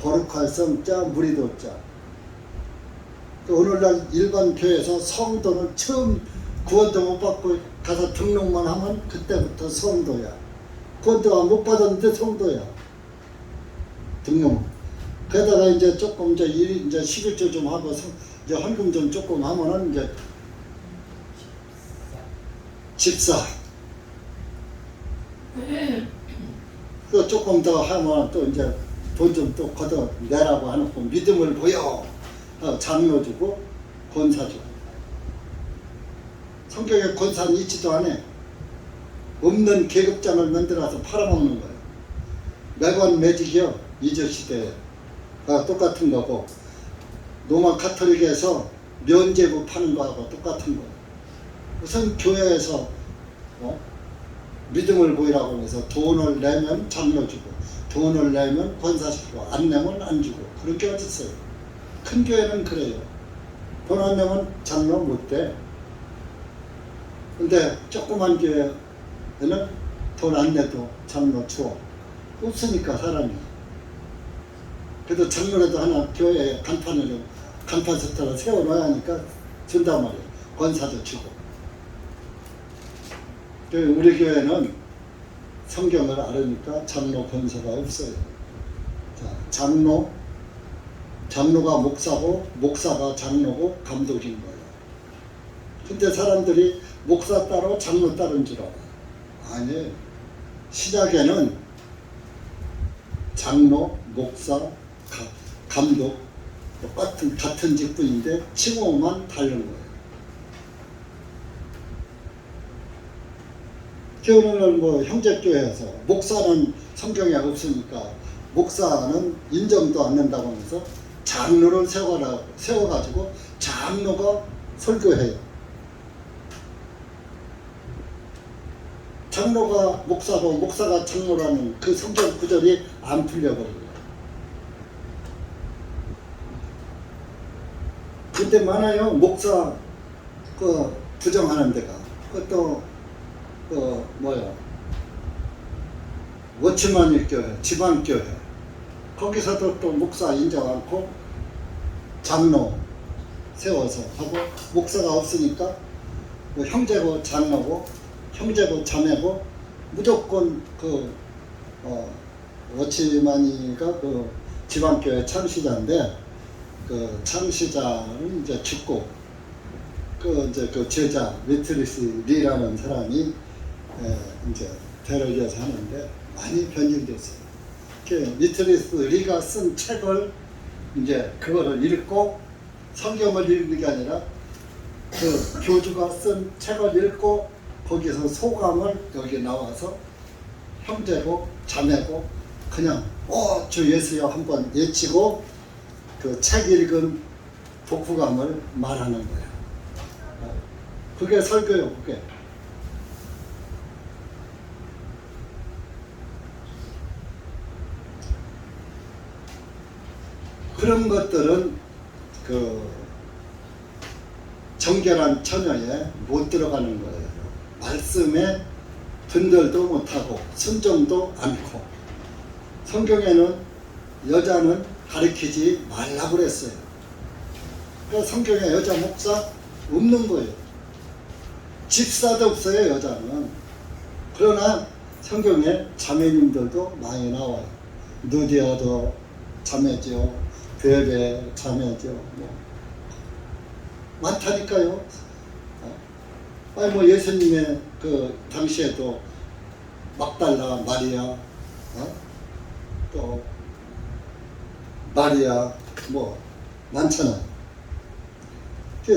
거룩할 성자, 무리도자. 오늘날 일반 교회에서 성도는 처음 구원도 못 받고 가서 등록만 하면 그때부터 성도야. 구원도 못 받았는데 성도야. 등록. 그러다가 이제 조금 이제 11조 좀 하고 이제 헌금 좀 조금 하면은 이제 집사. 그 조금 더 하면 또 이제 돈 좀 또 걷어 내라고 하놓고 믿음을 보여. 장로 주고 권사 주고. 성경에 권사는 있지도 않아. 없는 계급장을 만들어서 팔아먹는 거예요. 매관 매직이요. 이적 시대에 똑같은 거고, 로마 카톨릭에서 면제부 파는 거하고 똑같은 거예요. 우선 교회에서 믿음을 보이라고 해서 돈을 내면 장로 주고, 돈을 내면 권사 주고, 안 내면 안 주고. 그런 게 어딨어요. 큰 교회는 그래요. 돈 안 내면 장로 못 돼. 근데 조그만 교회는 돈 안 내도 장로 줘. 없으니까 사람이. 그래도 장로라도 하나 교회에 간판 석탑을 세워놔야 하니까 준단 말이에요. 권사도 주고. 우리 교회는 성경을 알으니까 장로 권사가 없어요. 자, 장로가 목사고, 목사가 장로고, 감독인 거예요. 근데 사람들이 목사 따로 장로 따른 줄 알아요. 아니, 신약에는 장로, 목사, 감독 같은 직분인데 칭호만 다른 거예요. 교회는 뭐 형제교회에서 목사는 성경에 없으니까 목사는 인정도 않는다고 하면서 장로를 세워가지고 장로가 설교해요. 장로가 목사로 목사가 장로라는 그 성경 구절이 안 풀려버려요. 근데 많아요. 목사 그 부정하는 데가. 그것도 워치만일 교회, 지방교회 거기서도 또 목사 인정 않고 장로 세워서 하고 목사가 없으니까 뭐 형제고 장로고 형제고 자매고 무조건 워치만이가 그 지방교회 창시자인데 그 창시자는 이제 죽고 이제 그 제자 위트리스 리라는 사람이 이제 대를 이어서 하는데 많이 변질됐어요. 그 위트리스 리가 쓴 책을 이제 그거를 읽고 성경을 읽는 게 아니라 그 교주가 쓴 책을 읽고 거기서 소감을 여기 나와서 형제고 자매고 그냥 주 예수여 한번 외치고 그 책 읽은 독후감을 말하는 거예요. 그게 설교요, 그게. 그런 것들은 그 정결한 처녀에 못 들어가는 거예요. 말씀에 분별도 못하고 순종도 않고. 성경에는 여자는 가르치지 말라고 그랬어요. 그러니까 성경에 여자 목사 없는 거예요. 집사도 없어요, 여자는. 그러나 성경에 자매님들도 많이 나와요. 누디아도 자매죠. 베레 자매죠. 많다니까요. 아니 뭐 예수님의 그 당시에도 막달라 마리아, 또 마리아 뭐 많잖아요.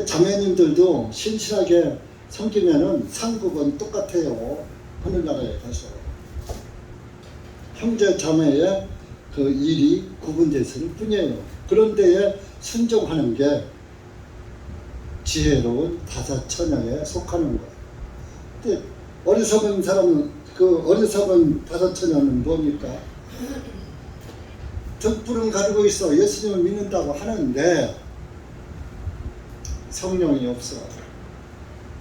자매님들도 신실하게 섬기면은 상급은 똑같아요. 하늘나라에 가서 형제 자매의 그 일이 구분됐을 뿐이에요. 그런 데에 순종하는 게 지혜로운 다섯 처녀에 속하는 거예요. 근데 어리석은 사람은 그 어리석은 다섯 처녀는 뭡니까? 등불은 가지고 있어. 예수님을 믿는다고 하는데 성령이 없어.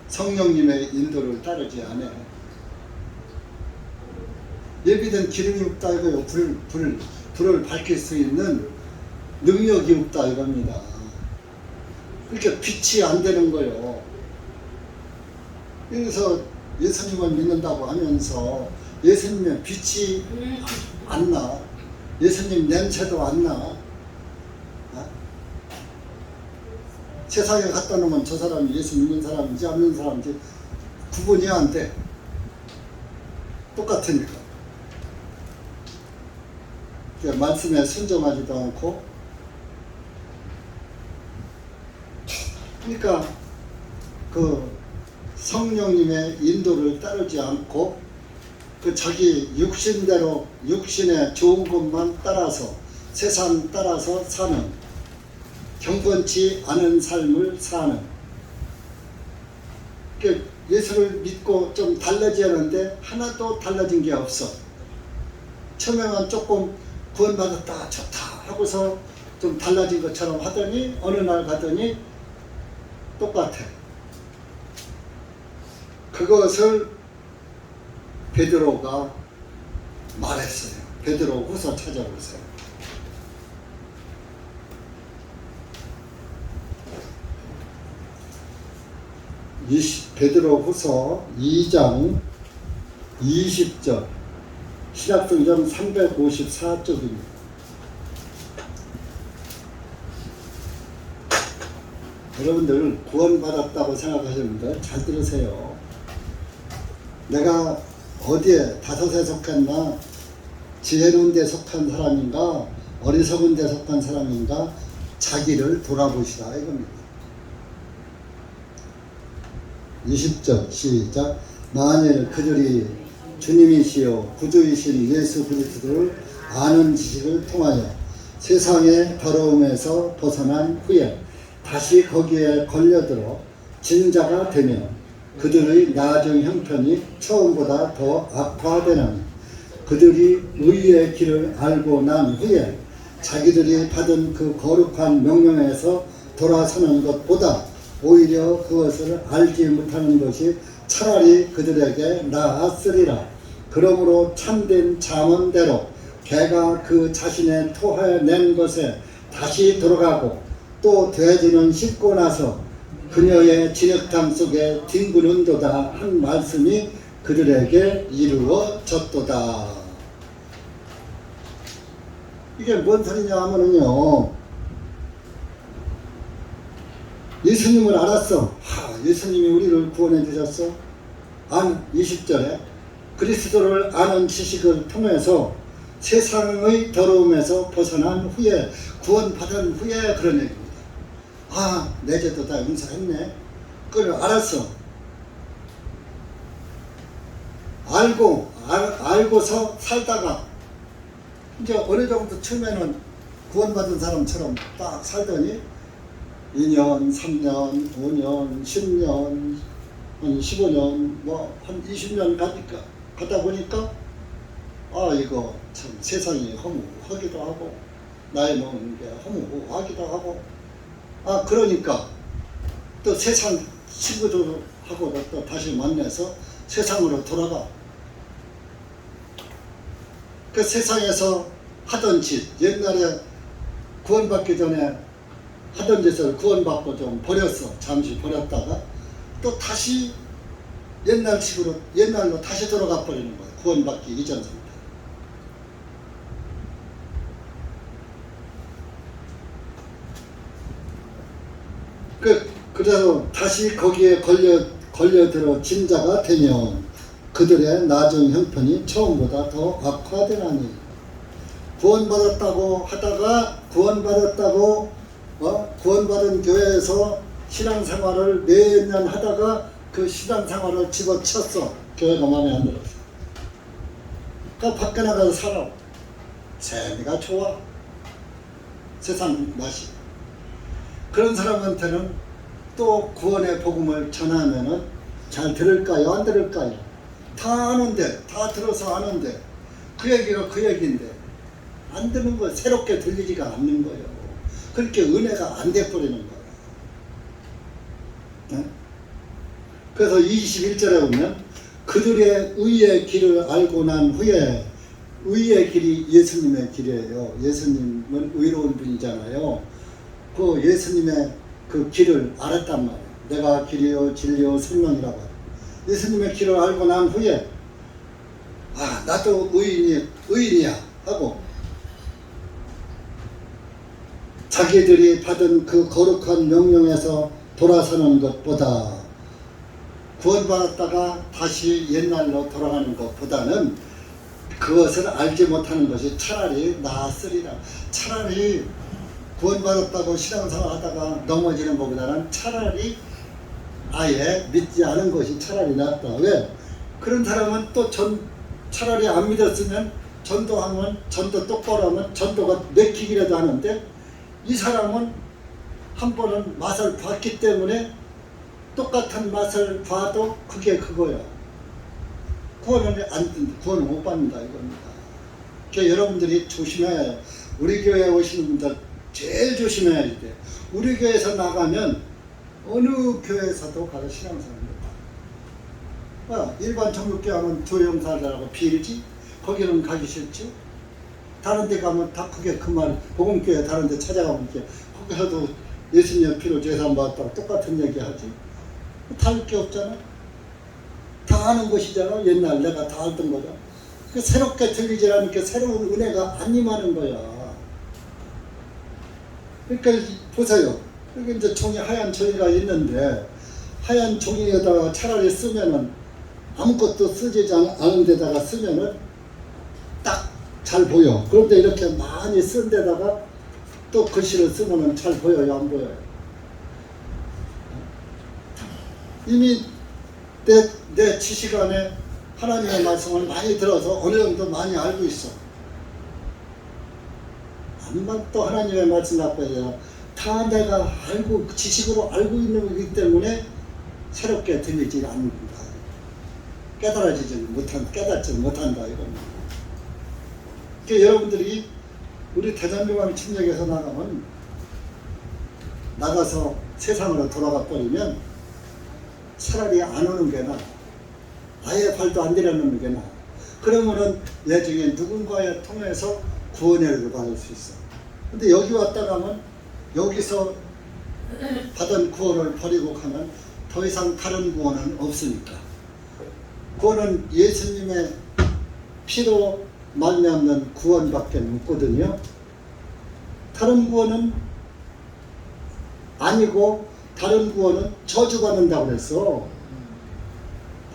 성령님의 인도를 따르지 않아요. 예비된 기름이 없다 이거요. 불을 밝힐 수 있는 능력이 없다 이겁니다. 그러니까 빛이 안 되는 거예요. 그래서 예수님을 믿는다고 하면서 예수님의 빛이 안 나. 예수님 냄새도 안 나. 세상에 갖다 놓으면 저 사람이 예수 믿는 사람인지 안 믿는 사람인지 구분이 안 돼. 똑같으니까. 그러니까 말씀에 순종하지도 않고, 그러니까 그 성령님의 인도를 따르지 않고 그 자기 육신대로 육신의 좋은 것만 따라서 세상 따라서 사는 경건치 않은 삶을 사는, 그러니까 예수를 믿고 좀 달라지는데 하나도 달라진 게 없어. 처음에만 조금 구원받았다 좋다 하고서 좀 달라진 것처럼 하더니 어느 날 가더니 똑같아. 그것을 베드로가 말했어요. 베드로 후서 찾아보세요. 베드로 후서 2장 20절 신약성경 354쪽입니다. 여러분들 구원받았다고 생각하시는데 잘 들으세요. 내가 어디에 다섯에 속했나, 지혜로운 데 속한 사람인가, 어리석은 데 속한 사람인가, 자기를 돌아보시라 이겁니다. 20절 시작. 만일 그들이 주님이시여 구주이신 예수 그리스도를 아는 지식을 통하여 세상의 더러움에서 벗어난 후에 다시 거기에 걸려들어 진자가 되면 그들의 나중 형편이 처음보다 더 악화되나니 그들이 의의 길을 알고 난 후에 자기들이 받은 그 거룩한 명령에서 돌아서는 것보다 오히려 그것을 알지 못하는 것이 차라리 그들에게 나았으리라. 그러므로 참된 잠언대로 개가 그 자신의 토하여 낸 것에 다시 돌아가고 또 돼지는 씻고 나서 그녀의 진흙탕 속에 뒹구는도다 한 말씀이 그들에게 이루어졌도다. 이게 뭔 소리냐 하면은요, 예수님을 알았어. 예수님이 우리를 구원해 주셨어. 20절에 그리스도를 아는 지식을 통해서 세상의 더러움에서 벗어난 후에 구원받은 후에 그런 얘기입니다. 내 죄도 다 용서했네. 그걸 알았어. 알고서 살다가 이제 어느 정도 처음에는 구원받은 사람처럼 딱 살더니 2년, 3년, 5년, 10년, 한 15년, 한 20년 가다 보니까 이거 참 세상이 허무하기도 하고 나이 먹는 게 허무하기도 하고 그러니까 또 세상 친구들하고 또 다시 만나서 세상으로 돌아가. 그 세상에서 하던 짓, 옛날에 구원받기 전에 하던 짓을 구원받고 좀 버렸어. 잠시 버렸다가 또 다시 옛날로 다시 돌아가 버리는 거야. 구원받기 이전 상태. 그래서 다시 거기에 걸려들어 진자가 되면 그들의 나중 형편이 처음보다 더 악화되나니 구원받았다고 하다가 구원받은 교회에서 신앙생활을 몇 년 하다가 그 신앙생활을 집어쳤어. 교회가 마음에 안 들었어. 그러니까 밖에 나가서 살아. 재미가 좋아. 세상 맛이. 그런 사람한테는 또 구원의 복음을 전하면은 잘 들을까요? 안 들을까요? 다 아는데, 다 들어서 아는데 그 얘기가 그 얘기인데 안 듣는 거예요. 새롭게 들리지가 않는 거예요. 그렇게 은혜가 안 돼버리는 거예요. 네? 그래서 21절에 보면 그들의 의의 길을 알고 난 후에 의의 길이 예수님의 길이에요. 예수님은 의로운 분이잖아요. 그 예수님의 그 길을 알았단 말이에요. 내가 길이요 진리요 생명이라고 해요. 예수님의 길을 알고 난 후에 나도 의인이야 하고 자기들이 받은 그 거룩한 명령에서 돌아서는 것보다 구원받았다가 다시 옛날로 돌아가는 것보다는 그것을 알지 못하는 것이 차라리 나았으리라. 차라리 구원받았다고 신앙생활 하다가 넘어지는 것보다는 차라리 아예 믿지 않은 것이 차라리 낫다. 왜? 그런 사람은 또 차라리 안 믿었으면 전도 똑바로 하면 전도가 맥히기라도 하는데 이 사람은 한 번은 맛을 봤기 때문에 똑같은 맛을 봐도 그게 그거야. 구원을 못 받는다 이겁니다. 그러니까 여러분들이 조심해야 해요. 우리 교회에 오시는 분들 제일 조심해야 돼. 우리 교회에서 나가면 어느 교회에서도 가서 신앙생활합니다. 일반 전국교회 하면 조영사라고 빌지? 거기는 가기 싫지? 다른 데 가면 다 그게 그 말, 복음교회 다른 데 찾아가면 거기서도 예수님의 피로 제사받았다고 똑같은 얘기 하지? 다를 게 없잖아. 다 아는 것이잖아. 옛날 내가 다 알던 거잖아. 새롭게 들리지 않으니까 새로운 은혜가 안 임하는 거야. 그러니까 보세요. 여기 이제 하얀 종이가 있는데 하얀 종이에다가 차라리 쓰면은 아무것도 쓰지 않은 데다가 쓰면은 딱 잘 보여. 그런데 이렇게 많이 쓴 데다가 또 글씨를 쓰면은 잘 보여요? 안 보여요? 이미 내 지식 안에 하나님의 말씀을 많이 들어서 어느 정도 많이 알고 있어. 아니면 또 하나님의 말씀 앞에서 다 내가 알고 지식으로 알고 있는 거기 때문에 새롭게 들리지 않는다. 깨닫지 못한다 이겁니다. 그러니까 여러분들이 우리 대전교회 침략에서 나가서 세상으로 돌아가 버리면 차라리 안 오는 게 나아. 아예 발도 안 들여놓는 게 나아. 그러면은 나중에 누군가에 통해서 구원을 받을 수 있어. 근데 여기 왔다 가면 여기서 받은 구원을 버리고 가면 더 이상 다른 구원은 없으니까. 구원은 예수님의 피로 말미암는 구원밖에 없거든요. 다른 구원은 아니고 다른 구원은 저주받는다고 그랬어.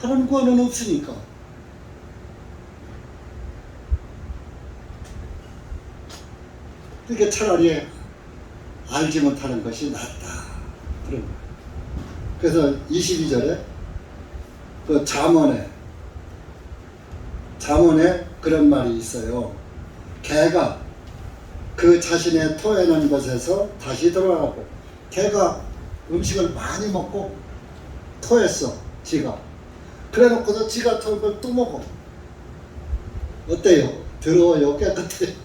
다른 구원은 없으니까. 그러니까 차라리 알지 못하는 것이 낫다. 그런 거예요. 그래서 22절에 그 잠언에 그런 말이 있어요. 개가 그 자신의 토해낸 것에서 다시 돌아가고, 개가 음식을 많이 먹고 토했어, 지가. 그래 놓고서 지가 토한 걸 또 먹어. 어때요? 더러워요? 깨끗해요?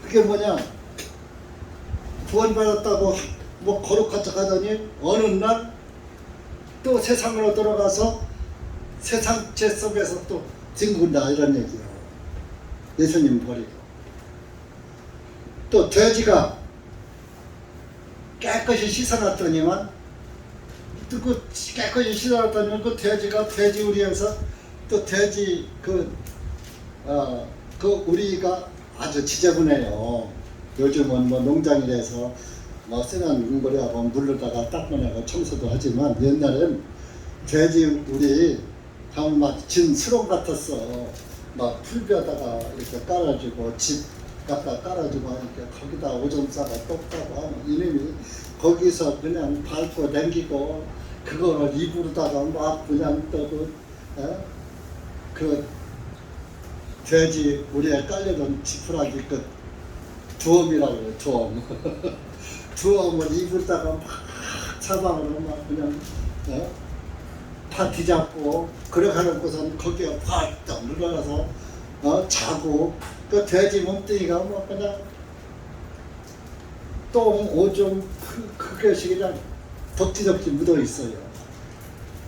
그게 뭐냐? 구원받았다고 뭐 거룩한 척 하더니 어느 날 또 세상으로 돌아가서 세상 죄 속에서 또 뒹군다 이런 얘기예요. 예수님 버리고. 또 돼지가 깨끗이 씻어놨더니만 그 깨끗이 씻어놨더니 그 돼지가 돼지 우리에서 또 돼지 그 우리가 아주 지저분해요. 요즘은 뭐 농장이라서 뭐 쓰는 물고리하고 물로다가 닦아내고 청소도 하지만 옛날엔 돼지 우리 가면 막 진 수렁 같았어. 막 풀벼다가 이렇게 깔아주고 집 갖다 깔아주고 하니까 거기다 오줌 싸고 똥 싸고 하면 이놈이 거기서 그냥 밟고 댕기고 그거를 입으로다가 막 그냥 떠고 그 돼지 우리에 깔려던 지푸라기 그 두엄이라고 그래요. 두엄. 두엄을 입으로다가 막 사방으로 막 그냥 다 뒤잡고 그렇게 놓고선 거기에 팍 눌러서 자고 그 돼지 몸뚱이가 뭐 그냥 똥 오줌 그것이 그냥 덕지덕지 묻어 있어요.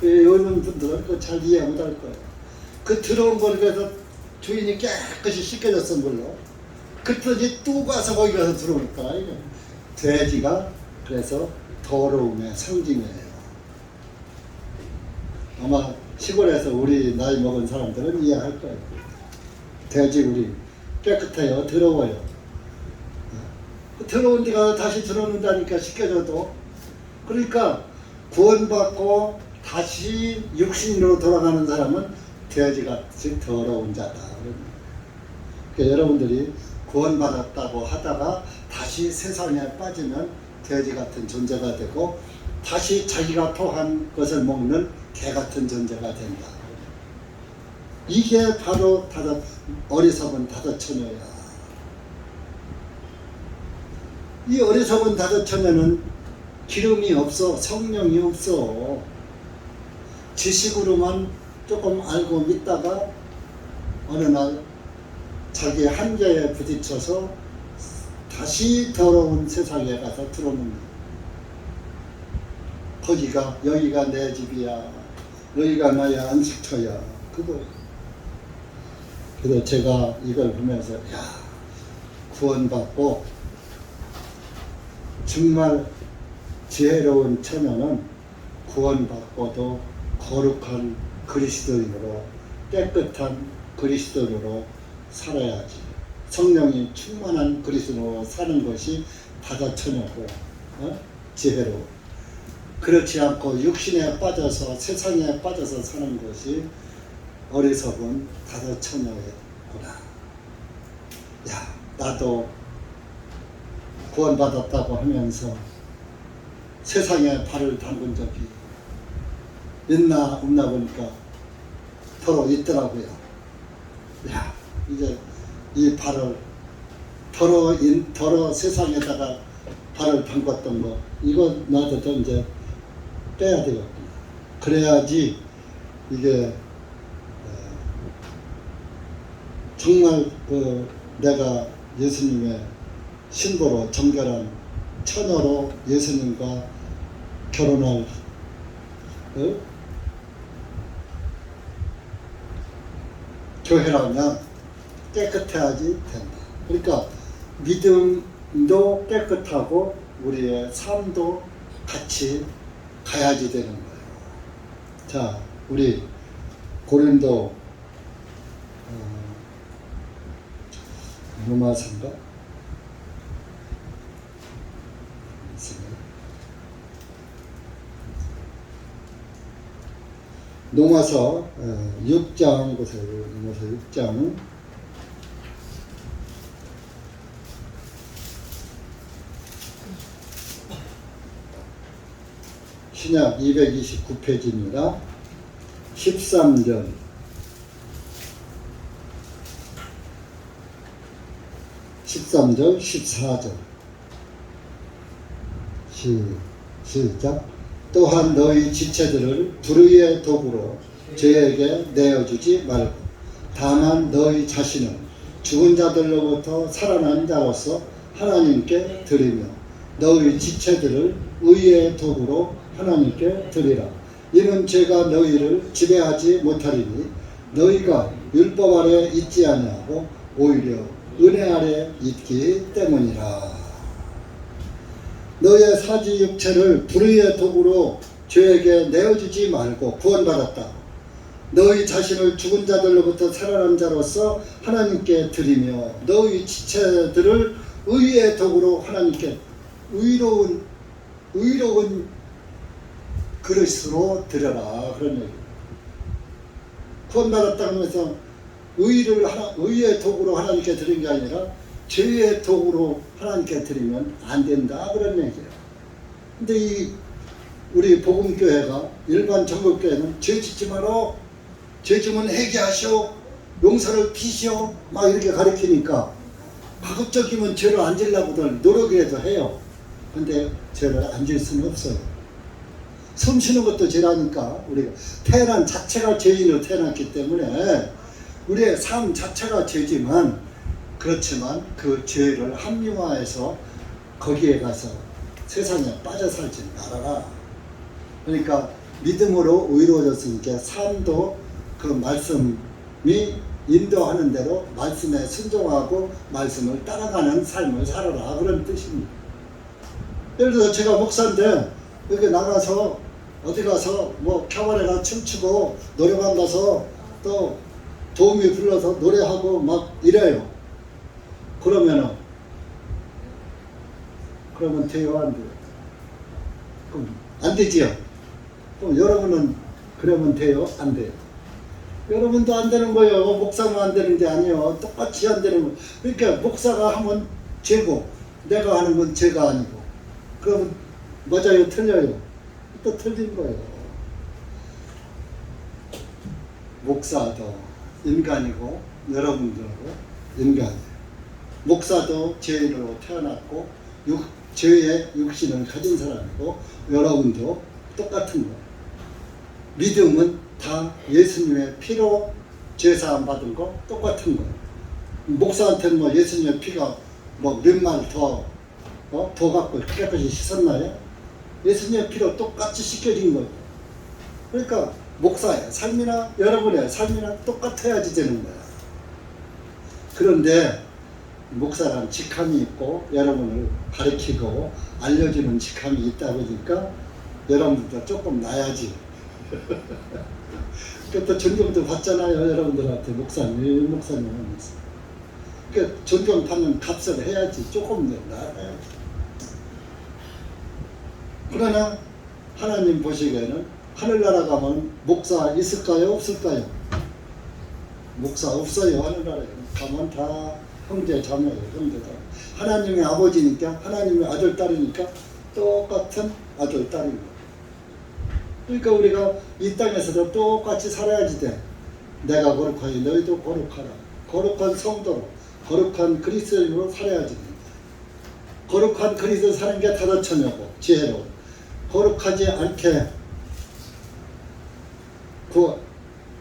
요즘 분들은 그거 잘 이해 못할 거예요. 그 더러운 걸 그래서 주인이 깨끗이 씻겨줬어 물로. 그랬더니 또 가서 거기 가서 들어오니까 이거 돼지가 그래서 더러움의 상징이에요. 아마 시골에서 우리 나이 먹은 사람들은 이해할 거예요. 돼지 우리 깨끗해요, 더러워요. 더러운 데가 다시 들어온다니까 씻겨줘도. 그러니까 구원받고 다시 육신으로 돌아가는 사람은 돼지같이 더러운 자다. 그러니까 여러분들이 구원받았다고 하다가 다시 세상에 빠지면 돼지 같은 존재가 되고 다시 자기가 토한 것을 먹는 개 같은 존재가 된다. 이게 바로 어리석은 다섯처녀야. 이 어리석은 다섯처녀는 기름이 없어, 성령이 없어. 지식으로만 조금 알고 믿다가 어느 날 자기 한계에 부딪혀서 다시 더러운 세상에 가서 들어옵니다. 여기가 내 집이야. 여기가 나의 안식처야. 그거. 그래서 제가 이걸 보면서 구원받고 정말 지혜로운 처녀는 구원받고도 거룩한 그리스도인으로 깨끗한 그리스도인으로 살아야지. 성령이 충만한 그리스도로 사는 것이 다섯처녀고 지혜로워. 그렇지 않고 육신에 빠져서 세상에 빠져서 사는 것이 어리석은 다섯처녀구나. 나도 구원받았다고 하면서 세상에 발을 담근 적이 있나 없나 보니까 더러 있더라고요. 야, 이제 이 발을 더러 세상에다가 발을 담궜던 거, 이거 놔둬도 이제 빼야 되겠구나. 그래야지 이게 정말 내가 예수님의 신부로 정결한 처녀로 예수님과 결혼할 교회라면 깨끗해야지 된다. 그러니까 믿음도 깨끗하고 우리의 삶도 같이 가야지 되는 거예요. 자, 우리 고린도 로마서인가? 로마서 6장 보세요. 로마서 6장 신약 229페이지입니다. 13절 14절 시작. 또한 너희 지체들을 불의의 도구로 죄에게 내어주지 말고 다만 너희 자신을 죽은 자들로부터 살아난 자로서 하나님께 드리며 너희 지체들을 의의 도구로 하나님께 드리라. 이는 죄가 너희를 지배하지 못하리니 너희가 율법 아래 있지 아니하고 오히려 은혜 아래 있기 때문이라. 너의 사지 육체를 불의의 도구로 죄에게 내어주지 말고 구원받았다. 너희 자신을 죽은 자들로부터 살아난 자로서 하나님께 드리며 너희 지체들을 의의 도구로 하나님께 의로운 그릇으로 드려라. 그런 얘기. 구원받았다고 해서 의의 도구로 하나님께 드린 게 아니라 죄의 도구로 하나님께 드리면 안 된다. 그런 얘기예요. 근데 우리 복음교회가 일반 전국교회는 죄 짓지 마라. 죄 지면 회개하시오. 용서를 비시오. 막 이렇게 가르치니까 가급적이면 죄를 안 지려고들 노력이라도 해요. 근데 죄를 안 질 수는 없어요. 숨 쉬는 것도 죄라니까. 우리가 태어난 자체가 죄인으로 태어났기 때문에 우리의 삶 자체가 죄지만 그렇지만 그 죄를 합리화해서 거기에 가서 세상에 빠져 살지 말아라. 그러니까 믿음으로 의로워졌으니까 삶도 그 말씀이 인도하는 대로 말씀에 순종하고 말씀을 따라가는 삶을 살아라. 그런 뜻입니다. 예를 들어서 제가 목사인데 여기 나가서 어디 가서 뭐 캬바레 가서 춤추고 노래방 가서 또 도우미 불러서 노래하고 막 이래요. 그러면 돼요, 안 돼요? 그럼 안 되지요. 그럼 여러분은 그러면 돼요, 안 돼요? 여러분도 안 되는 거예요. 목사만 안 되는 게 아니에요. 똑같이 안 되는 거. 그러니까 목사가 하면 죄고 내가 하는 건 죄가 아니고. 그러면 맞아요, 틀려요? 또 틀린 거예요. 목사도 인간이고 여러분들도 인간이에요. 목사도 죄인으로 태어났고 죄의 육신을 가진 사람이고 여러분도 똑같은 거예요. 믿음은 다 예수님의 피로 죄사함 받은 거 똑같은 거예요. 목사한테는 뭐 예수님의 피가 뭐 몇 말 더 갖고 깨끗이 씻었나요? 예수님의 피로 똑같이 씻겨진 거예요. 그러니까 목사의 삶이나 여러분의 삶이나 똑같아야지 되는 거야. 그런데 목사란 직함이 있고 여러분을 가르치고 알려주는 직함이 있다 보니까 여러분들도 조금 나야지. 또 존경도 받잖아요. 여러분들한테 목사님 하면서. 그러니까 존경받는 값을 해야지. 조금 나아야지. 그러나 하나님 보시기에는 하늘나라 가면 목사 있을까요? 없을까요? 목사 없어요. 하늘나라에 가면 다 형제 자매예요. 형제다. 하나님의 아버지니까 하나님의 아들 딸이니까 똑같은 아들 딸인 거예요. 그러니까 우리가 이 땅에서도 똑같이 살아야지 돼. 내가 거룩하니 너희도 거룩하라. 거룩한 성도로, 거룩한 그리스도인으로 살아야지. 거룩한 그리스도 사는 게 다다처녀고 지혜로, 거룩하지 않게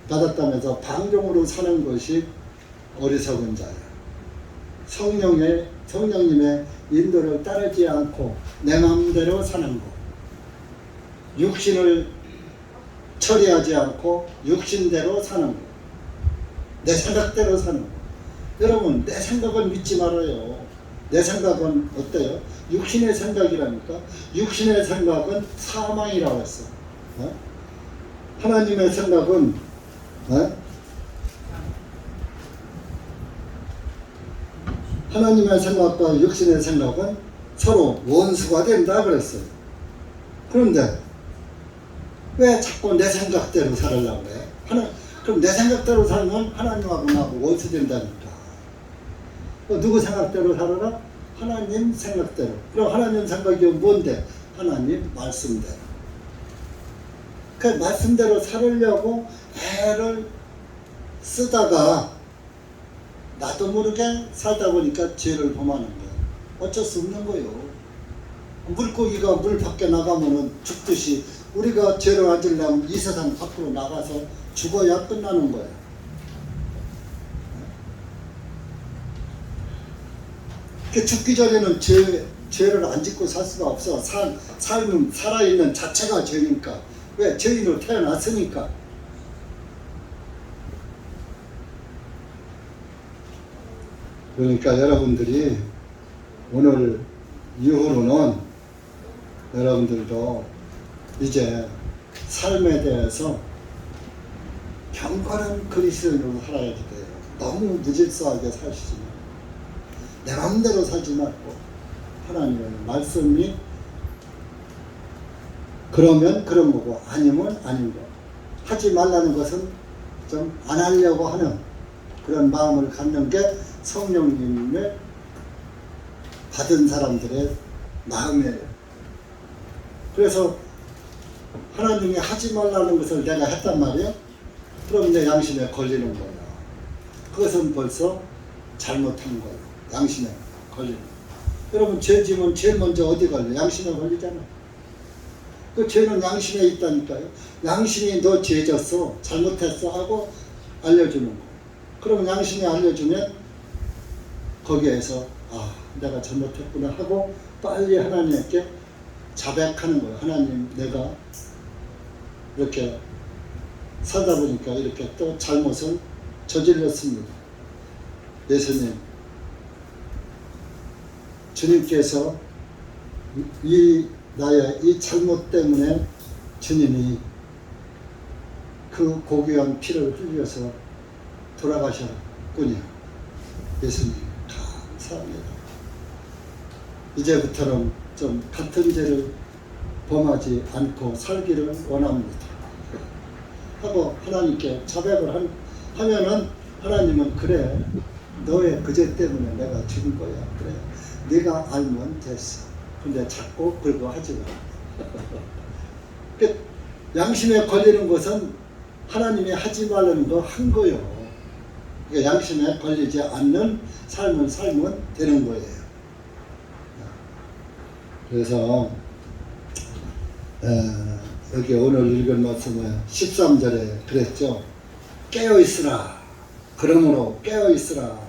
구원받았다면서 방종으로 사는 것이 어리석은 자야. 성령님의 인도를 따르지 않고 내 마음대로 사는 것, 육신을 처리하지 않고 육신대로 사는 것, 내 생각대로 사는 것. 여러분, 내 생각은 믿지 말아요. 내 생각은 어때요? 육신의 생각이라니까. 육신의 생각은 사망이라고 했어. 하나님의 생각은 하나님의 생각과 육신의 생각은 서로 원수가 된다 그랬어요. 그런데 왜 자꾸 내 생각대로 살으려고 그래? 그럼 내 생각대로 살면 하나님하고 나하고 원수 된다니까. 누구 생각대로 살아라? 하나님 생각대로. 그럼 하나님 생각이 뭔데? 하나님 말씀대로. 그 말씀대로 살으려고 애를 쓰다가 나도 모르게 살다 보니까 죄를 범하는 거예요. 어쩔 수 없는 거예요. 물고기가 물 밖에 나가면은 죽듯이 우리가 죄를 안 지려면 이 세상 밖으로 나가서 죽어야 끝나는 거예요. 죽기 전에는 죄를 안 짓고 살 수가 없어. 삶은 살아있는 자체가 죄니까. 왜? 죄인으로 태어났으니까. 그러니까 여러분들이 오늘 이후로는 여러분들도 이제 삶에 대해서 경건한 그리스도인으로 살아야 돼요. 너무 무질서하게 사시지 말고 내 마음대로 살지 말고 하나님의 말씀이 그러면 그런 거고 아니면 아닌 거. 하지 말라는 것은 좀 안 하려고 하는 그런 마음을 갖는 게 성령님을 받은 사람들의 마음이에요. 그래서 하나님이 하지 말라는 것을 내가 했단 말이에요. 그럼 내 양심에 걸리는 거야. 그것은 벌써 잘못한 거예요. 양심에 걸리는 거예요. 여러분, 죄 지면 제일 먼저 어디 걸려? 양심에 걸리잖아요. 그 죄는 양심에 있다니까요. 양심이 너 죄 졌어, 잘못했어 하고 알려주는 거. 그러면 양심이 알려주면 거기에서 내가 잘못했구나 하고 빨리 하나님께 자백하는 거예요. 하나님, 내가 이렇게 살다 보니까 이렇게 또 잘못을 저질렀습니다. 예수님, 주님께서 나의 이 잘못 때문에 주님이 그 고귀한 피를 흘려서 돌아가셨군요. 예수님, 감사합니다. 이제부터는 좀 같은 죄를 범하지 않고 살기를 원합니다 하고 하나님께 자백을 하면은 하나님은 그래, 너의 그 죄 때문에 내가 죽은 거야. 그래, 네가 알면 됐어. 근데 자꾸 그러고 하지 마. 양심에 걸리는 것은 하나님이 하지 말라는 거 한 거요. 그러니까 양심에 걸리지 않는 삶을 살면 되는 거예요. 그래서 여기 오늘 읽은 말씀은 13절에 그랬죠. 깨어있으라. 그러므로 깨어있으라.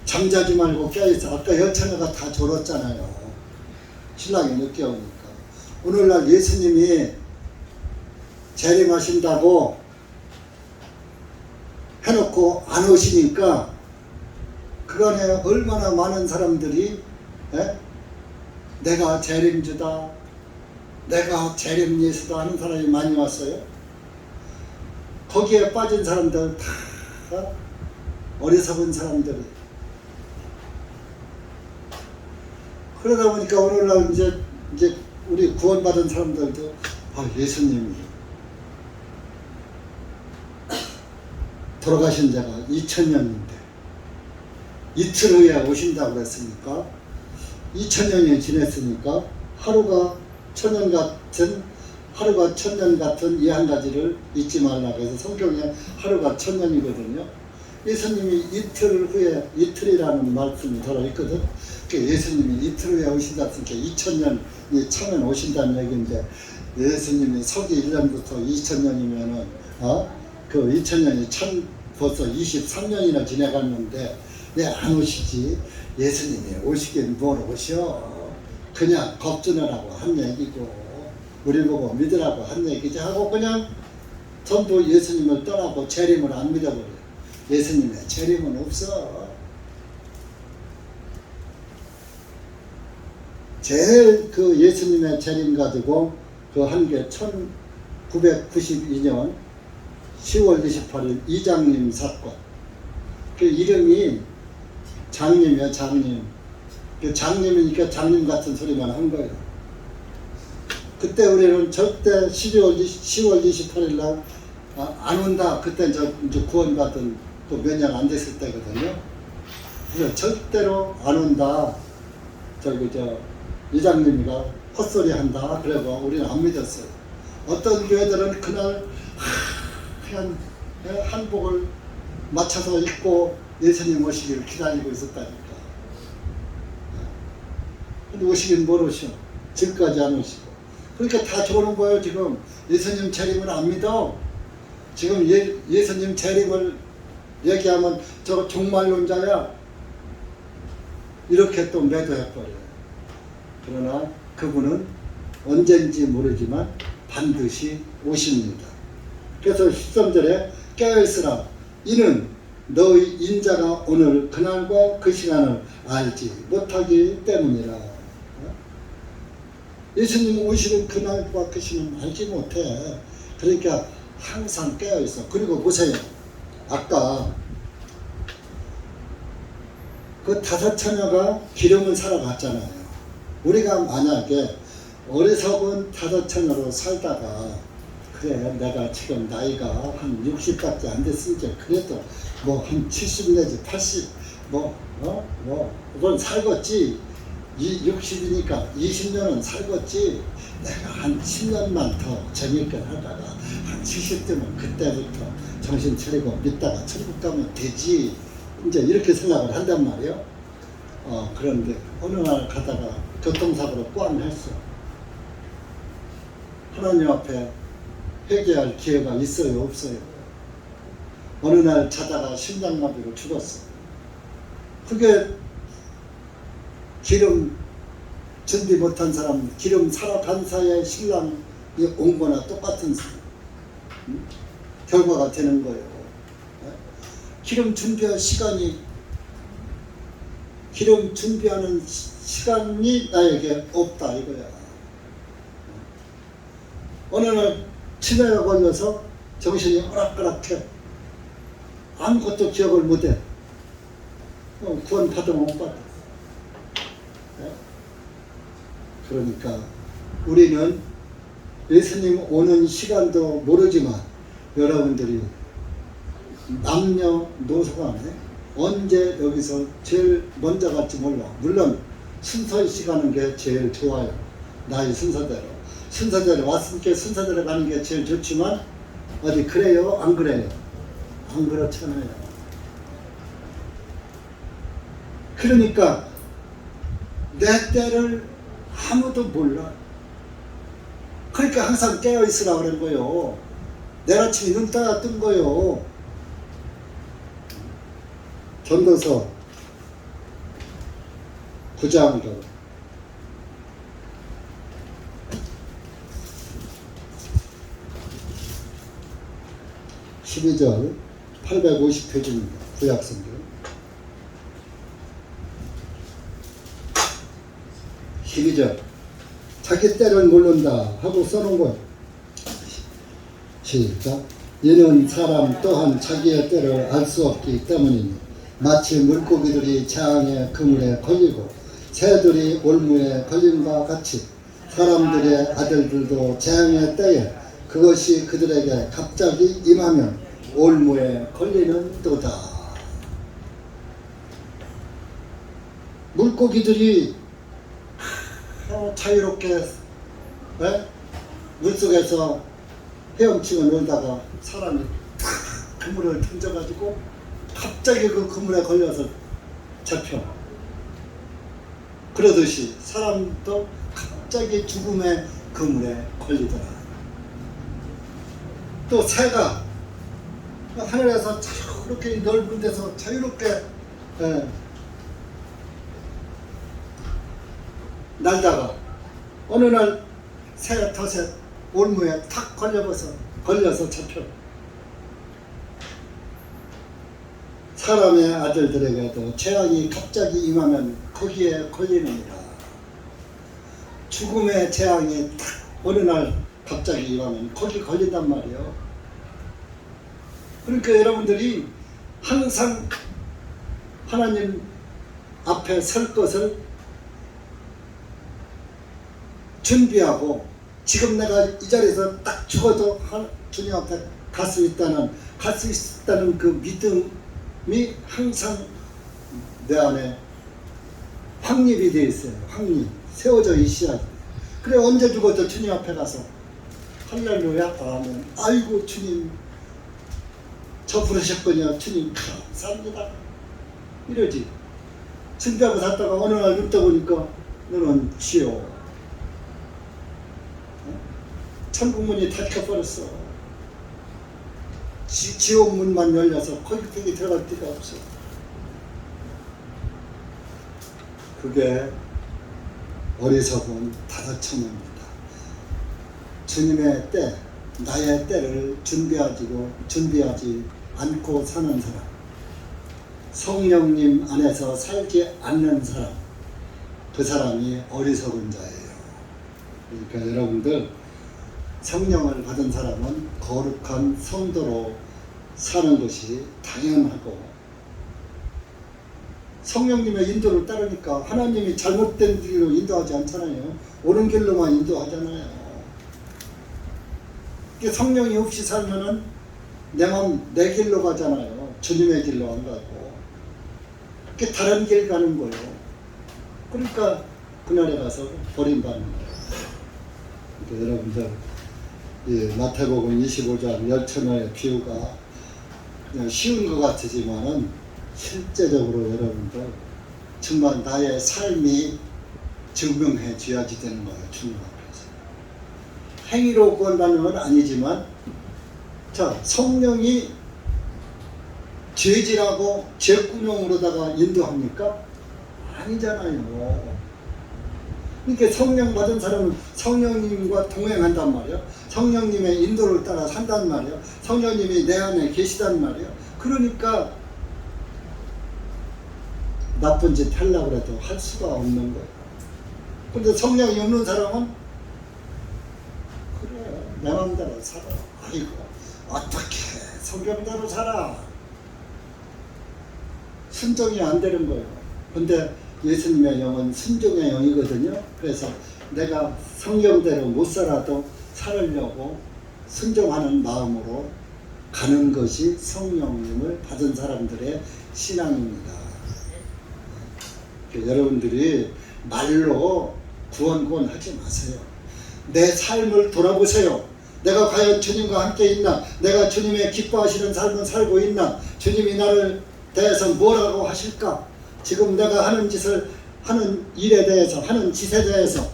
잠자지 말고 깨어있어. 아까 여처녀가 다 졸았잖아요. 신랑이 늦게 오니까. 오늘날 예수님이 재림하신다고 해놓고 안 오시니까 그간에 얼마나 많은 사람들이 내가 재림주다, 내가 재림 예수다 하는 사람이 많이 왔어요. 거기에 빠진 사람들 다 어리석은 사람들이. 그러다 보니까 오늘날 이제 우리 구원받은 사람들도 예수님이 돌아가신 지가 2000년인데 이틀 후에 오신다고 그랬으니까 2000년이 지냈으니까 하루가 천년 같은 하루가 천년 같은 이 한 가지를 잊지 말라고 해서 성경에 하루가 천년이거든요. 예수님이 이틀 후에, 이틀이라는 말씀이 들어있거든. 예수님이 이틀 후에 오신다 했으니까 2000년이 차면 오신다는 얘기인데, 예수님이 서기 1년부터 2000년이면은 그 2000년이 벌써 23년이나 지나갔는데 왜 안 오시지? 예수님이 오시긴 뭘 오셔. 그냥 겁주느라고 한 얘기고 우리 보고 믿으라고 한 얘기지 하고 그냥 전부 예수님을 떠나고 재림을 안 믿어버려요. 예수님의 재림은 없어. 제일 그 예수님의 재림 가지고 그 한 게 1992년 10월 28일 이장님 사건. 그 이름이 장님이야, 장님. 그 장님이니까 장님 같은 소리만 한 거예요. 그때 우리는 절대 10월 28일 날 안 온다. 그때 이제 구원받은 또 몇 년 안 됐을 때거든요. 그래서 절대로 안 온다. 이장님이가 헛소리 한다. 그래서 우리는 안 믿었어요. 어떤 교회들은 그날 하얀 한복을 맞춰서 입고 예수님 오시기를 기다리고 있었다니까. 근데 오시긴 뭘 오셔. 지금까지 안 오시고. 그러니까 다 저러는 거예요. 지금 예수님 재림을 안 믿어. 지금 예수님 재림을 얘기하면 저거 종말론자야. 이렇게 또 매도해버려요. 그러나 그분은 언젠지 모르지만 반드시 오십니다. 그래서 13절에 깨어있으라. 이는 너희 인자가 오늘 그날과 그 시간을 알지 못하기 때문이라. 예수님 오시는 그날과 그 시간을 알지 못해. 그러니까 항상 깨어있어. 그리고 보세요. 아까 그 5 처녀가 기름을 사러 갔잖아요. 우리가 만약에 어리석은 5 처녀로 살다가 그래 내가 지금 나이가 한 60밖에 안 됐으니까 그래도 뭐 한 70 내지 80 그건 살겠지. 60이니까 20년은 살겠지. 내가 한 10년만 더 재밌게 하다가 한 70대면 그때부터 정신 차리고 믿다가 천국 가면 되지. 이제 이렇게 생각을 한단 말이에요. 그런데 어느 날 가다가 교통사고로 꽝 했어. 하나님 앞에 회개할 기회가 있어요, 없어요? 어느 날 자다가 심장마비로 죽었어. 그게 기름 준비 못한 사람, 기름 사러 간 사이에 신랑이 온 거나 똑같은 결과가 되는 거예요. 기름 준비할 시간이, 기름 준비하는 시간이 나에게 없다 이거야. 어느 날 치매가 걸려서 정신이 오락가락해. 아무것도 기억을 못해. 구원 받으면 못 받아. 그러니까 우리는 예수님 오는 시간도 모르지만 여러분들이 남녀노소간에 언제 여기서 제일 먼저 갈지 몰라. 물론 순서 시가는 게 제일 좋아요. 나이 순서대로 왔으니까 순서대로 가는 게 제일 좋지만 어디 그래요? 안 그래요? 안 그렇잖아요. 그러니까 내 때를 아무도 몰라. 그러니까 항상 깨어있으라 그런 거예요. 내일 아침에 눈 떠야 뜬 거예요. 전도서 9장으로 12절 850페이지입니다. 구약성경 12절 자기 때를 모른다 하고 써놓은 거예요. 시작. 이는 사람 또한 자기의 때를 알 수 없기 때문이니 마치 물고기들이 재앙의 그물에 걸리고 새들이 올무에 걸림과 같이 사람들의 아들들도 재앙의 때에 그것이 그들에게 갑자기 임하면 올무에 걸리는 도다. 물고기들이 자유롭게 물속에서 헤엄치고 놀다가 사람이 탁 그물을 던져가지고 갑자기 그 그물에 걸려서 잡혀. 그러듯이 사람도 갑자기 죽음의 그물에 걸리더라. 또 새가 하늘에서 자유롭게 넓은 데서 자유롭게 날다가 어느 날 새 덫에 올무에 탁 걸려서 잡혀. 사람의 아들들에게도 재앙이 갑자기 임하면 거기에 걸리느니라. 죽음의 재앙이 탁 어느 날 갑자기 임하면 거기 걸린단 말이에요. 그러니까 여러분들이 항상 하나님 앞에 설 것을 준비하고, 지금 내가 이 자리에서 딱 죽어도 주님 앞에 갈 수 있다는 그 믿음이 항상 내 안에 확립이 되어 있어요. 확립 세워져 있어야. 그래 언제 죽어도 주님 앞에 가서 할렐루야 아멘, 아이고 주님 저 부르셨군요, 주님 감사합니다 이러지. 준비하고 잤다가 어느 날 눈 떠보니까 너는 지옥, 천국문이 닫혀버렸어. 지옥 문만 열려서 거기 들어갈 데가 없어. 그게 어리석은 다섯천입니다. 주님의 때, 나의 때를 준비하지 않고 사는 사람, 성령님 안에서 살지 않는 사람, 그 사람이 어리석은 자예요. 그러니까 여러분들, 성령을 받은 사람은 거룩한 성도로 사는 것이 당연하고, 성령님의 인도를 따르니까 하나님이 잘못된 길로 인도하지 않잖아요. 옳은 길로만 인도하잖아요. 성령이 없이 살면은 내 맘, 내 길로 가잖아요. 주님의 길로 안 가고. 그게 다른 길 가는 거예요. 그러니까 그날에 가서 버림받는 거예요. 그러니까 여러분들, 마태복음 25장 열처녀의 비유가 그냥 쉬운 것 같지만은 실제적으로 여러분들 정말 나의 삶이 증명해 줘야지 되는 거예요. 주님 앞에서. 행위로 구원받는 건 아니지만, 자, 성령이 죄질하고 죄구명으로다가 인도합니까? 아니잖아요. 그러니까 성령 받은 사람은 성령님과 동행한단 말이야. 성령님의 인도를 따라 산단 말이야. 성령님이 내 안에 계시단 말이야. 그러니까 나쁜 짓 하려고 해도 할 수가 없는 거야. 근데 성령이 없는 사람은 그래, 내 맘대로 살아. 아이고, 어떻게 성경대로 살아. 순종이 안 되는 거예요. 근데 예수님의 영은 순종의 영이거든요. 그래서 내가 성경대로 못 살아도 살으려고 순종하는 마음으로 가는 것이 성령님을 받은 사람들의 신앙입니다. 여러분들이 말로 구원 하지 마세요. 내 삶을 돌아보세요. 내가 과연 주님과 함께 있나? 내가 주님의 기뻐하시는 삶을 살고 있나? 주님이 나를 대해서 뭐라고 하실까? 지금 내가 하는 일에 대해서, 하는 짓에 대해서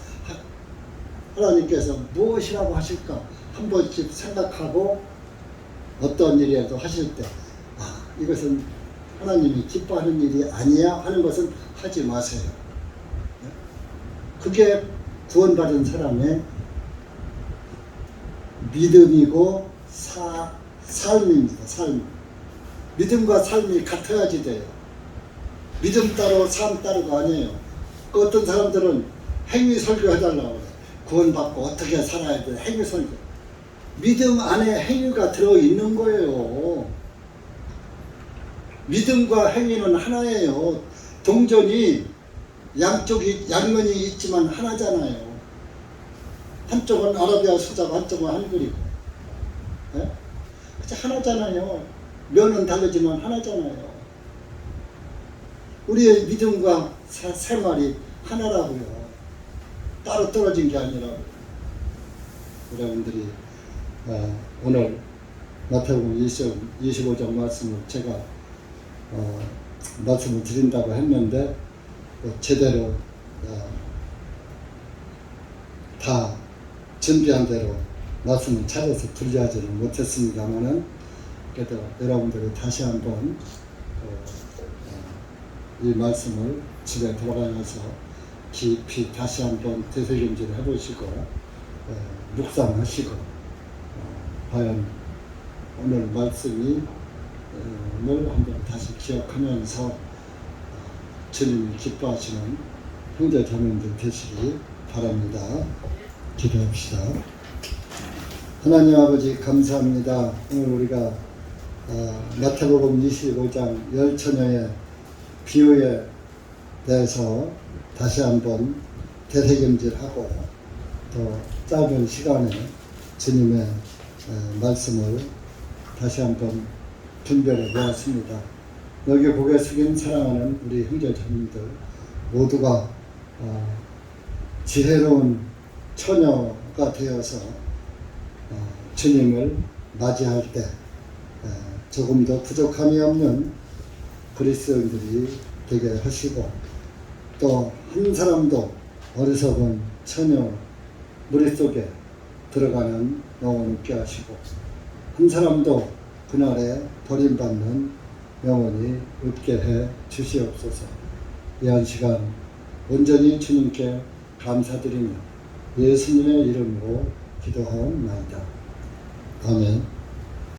하나님께서 무엇이라고 하실까? 한 번씩 생각하고 어떤 일이라도 하실 때, 이것은 하나님이 기뻐하는 일이 아니야 하는 것은 하지 마세요. 그게 구원받은 사람의 믿음이고 삶입니다. 삶. 믿음과 삶이 같아야지 돼요. 믿음 따로 삶 따로가 아니에요. 어떤 사람들은 행위 설교 해달라고 그래요. 구원받고 어떻게 살아야 돼. 행위 설교. 믿음 안에 행위가 들어있는 거예요. 믿음과 행위는 하나예요. 동전이 양쪽이 양면이 있지만 하나잖아요. 한쪽은 아라비아 수작, 한쪽은 한글이고. 네? 하나잖아요. 면은 다르지만 하나잖아요. 우리의 믿음과 생활이 하나라고요. 따로 떨어진 게 아니라고. 여러분들이 오늘 마태복음 25장 말씀을 제가 말씀을 드린다고 했는데 제대로 다 준비한 대로 말씀을 찾아서 들려하지는 못했습니다만은 그래도 여러분들이 다시 한번 이 말씀을 집에 돌아가면서 깊이 다시 한번 되새김질 해보시고 묵상하시고 과연 오늘 말씀이 를 한번 다시 기억하면서 주님이 기뻐하시는 형제 자매들 되시기 바랍니다. 기도합시다. 하나님 아버지 감사합니다. 오늘 우리가 마태복음 25장 열처녀의 비유에 대해서 다시 한번 되새김질하고 또 짧은 시간에 주님의 말씀을 다시 한번 분별해 보았습니다. 여기 고개 숙인 사랑하는 우리 형제 자매들 모두가 지혜로운 처녀가 되어서 주님을 맞이할 때 조금 더 부족함이 없는 그리스도인들이 되게 하시고 또 한 사람도 어리석은 처녀 무리 속에 들어가는 영혼 없게 하시고 한 사람도 그날에 버림받는 영혼이 없게 해 주시옵소서. 이 한 시간 온전히 주님께 감사드리며 예수님의 이름으로 기도하옵나이다. 아멘.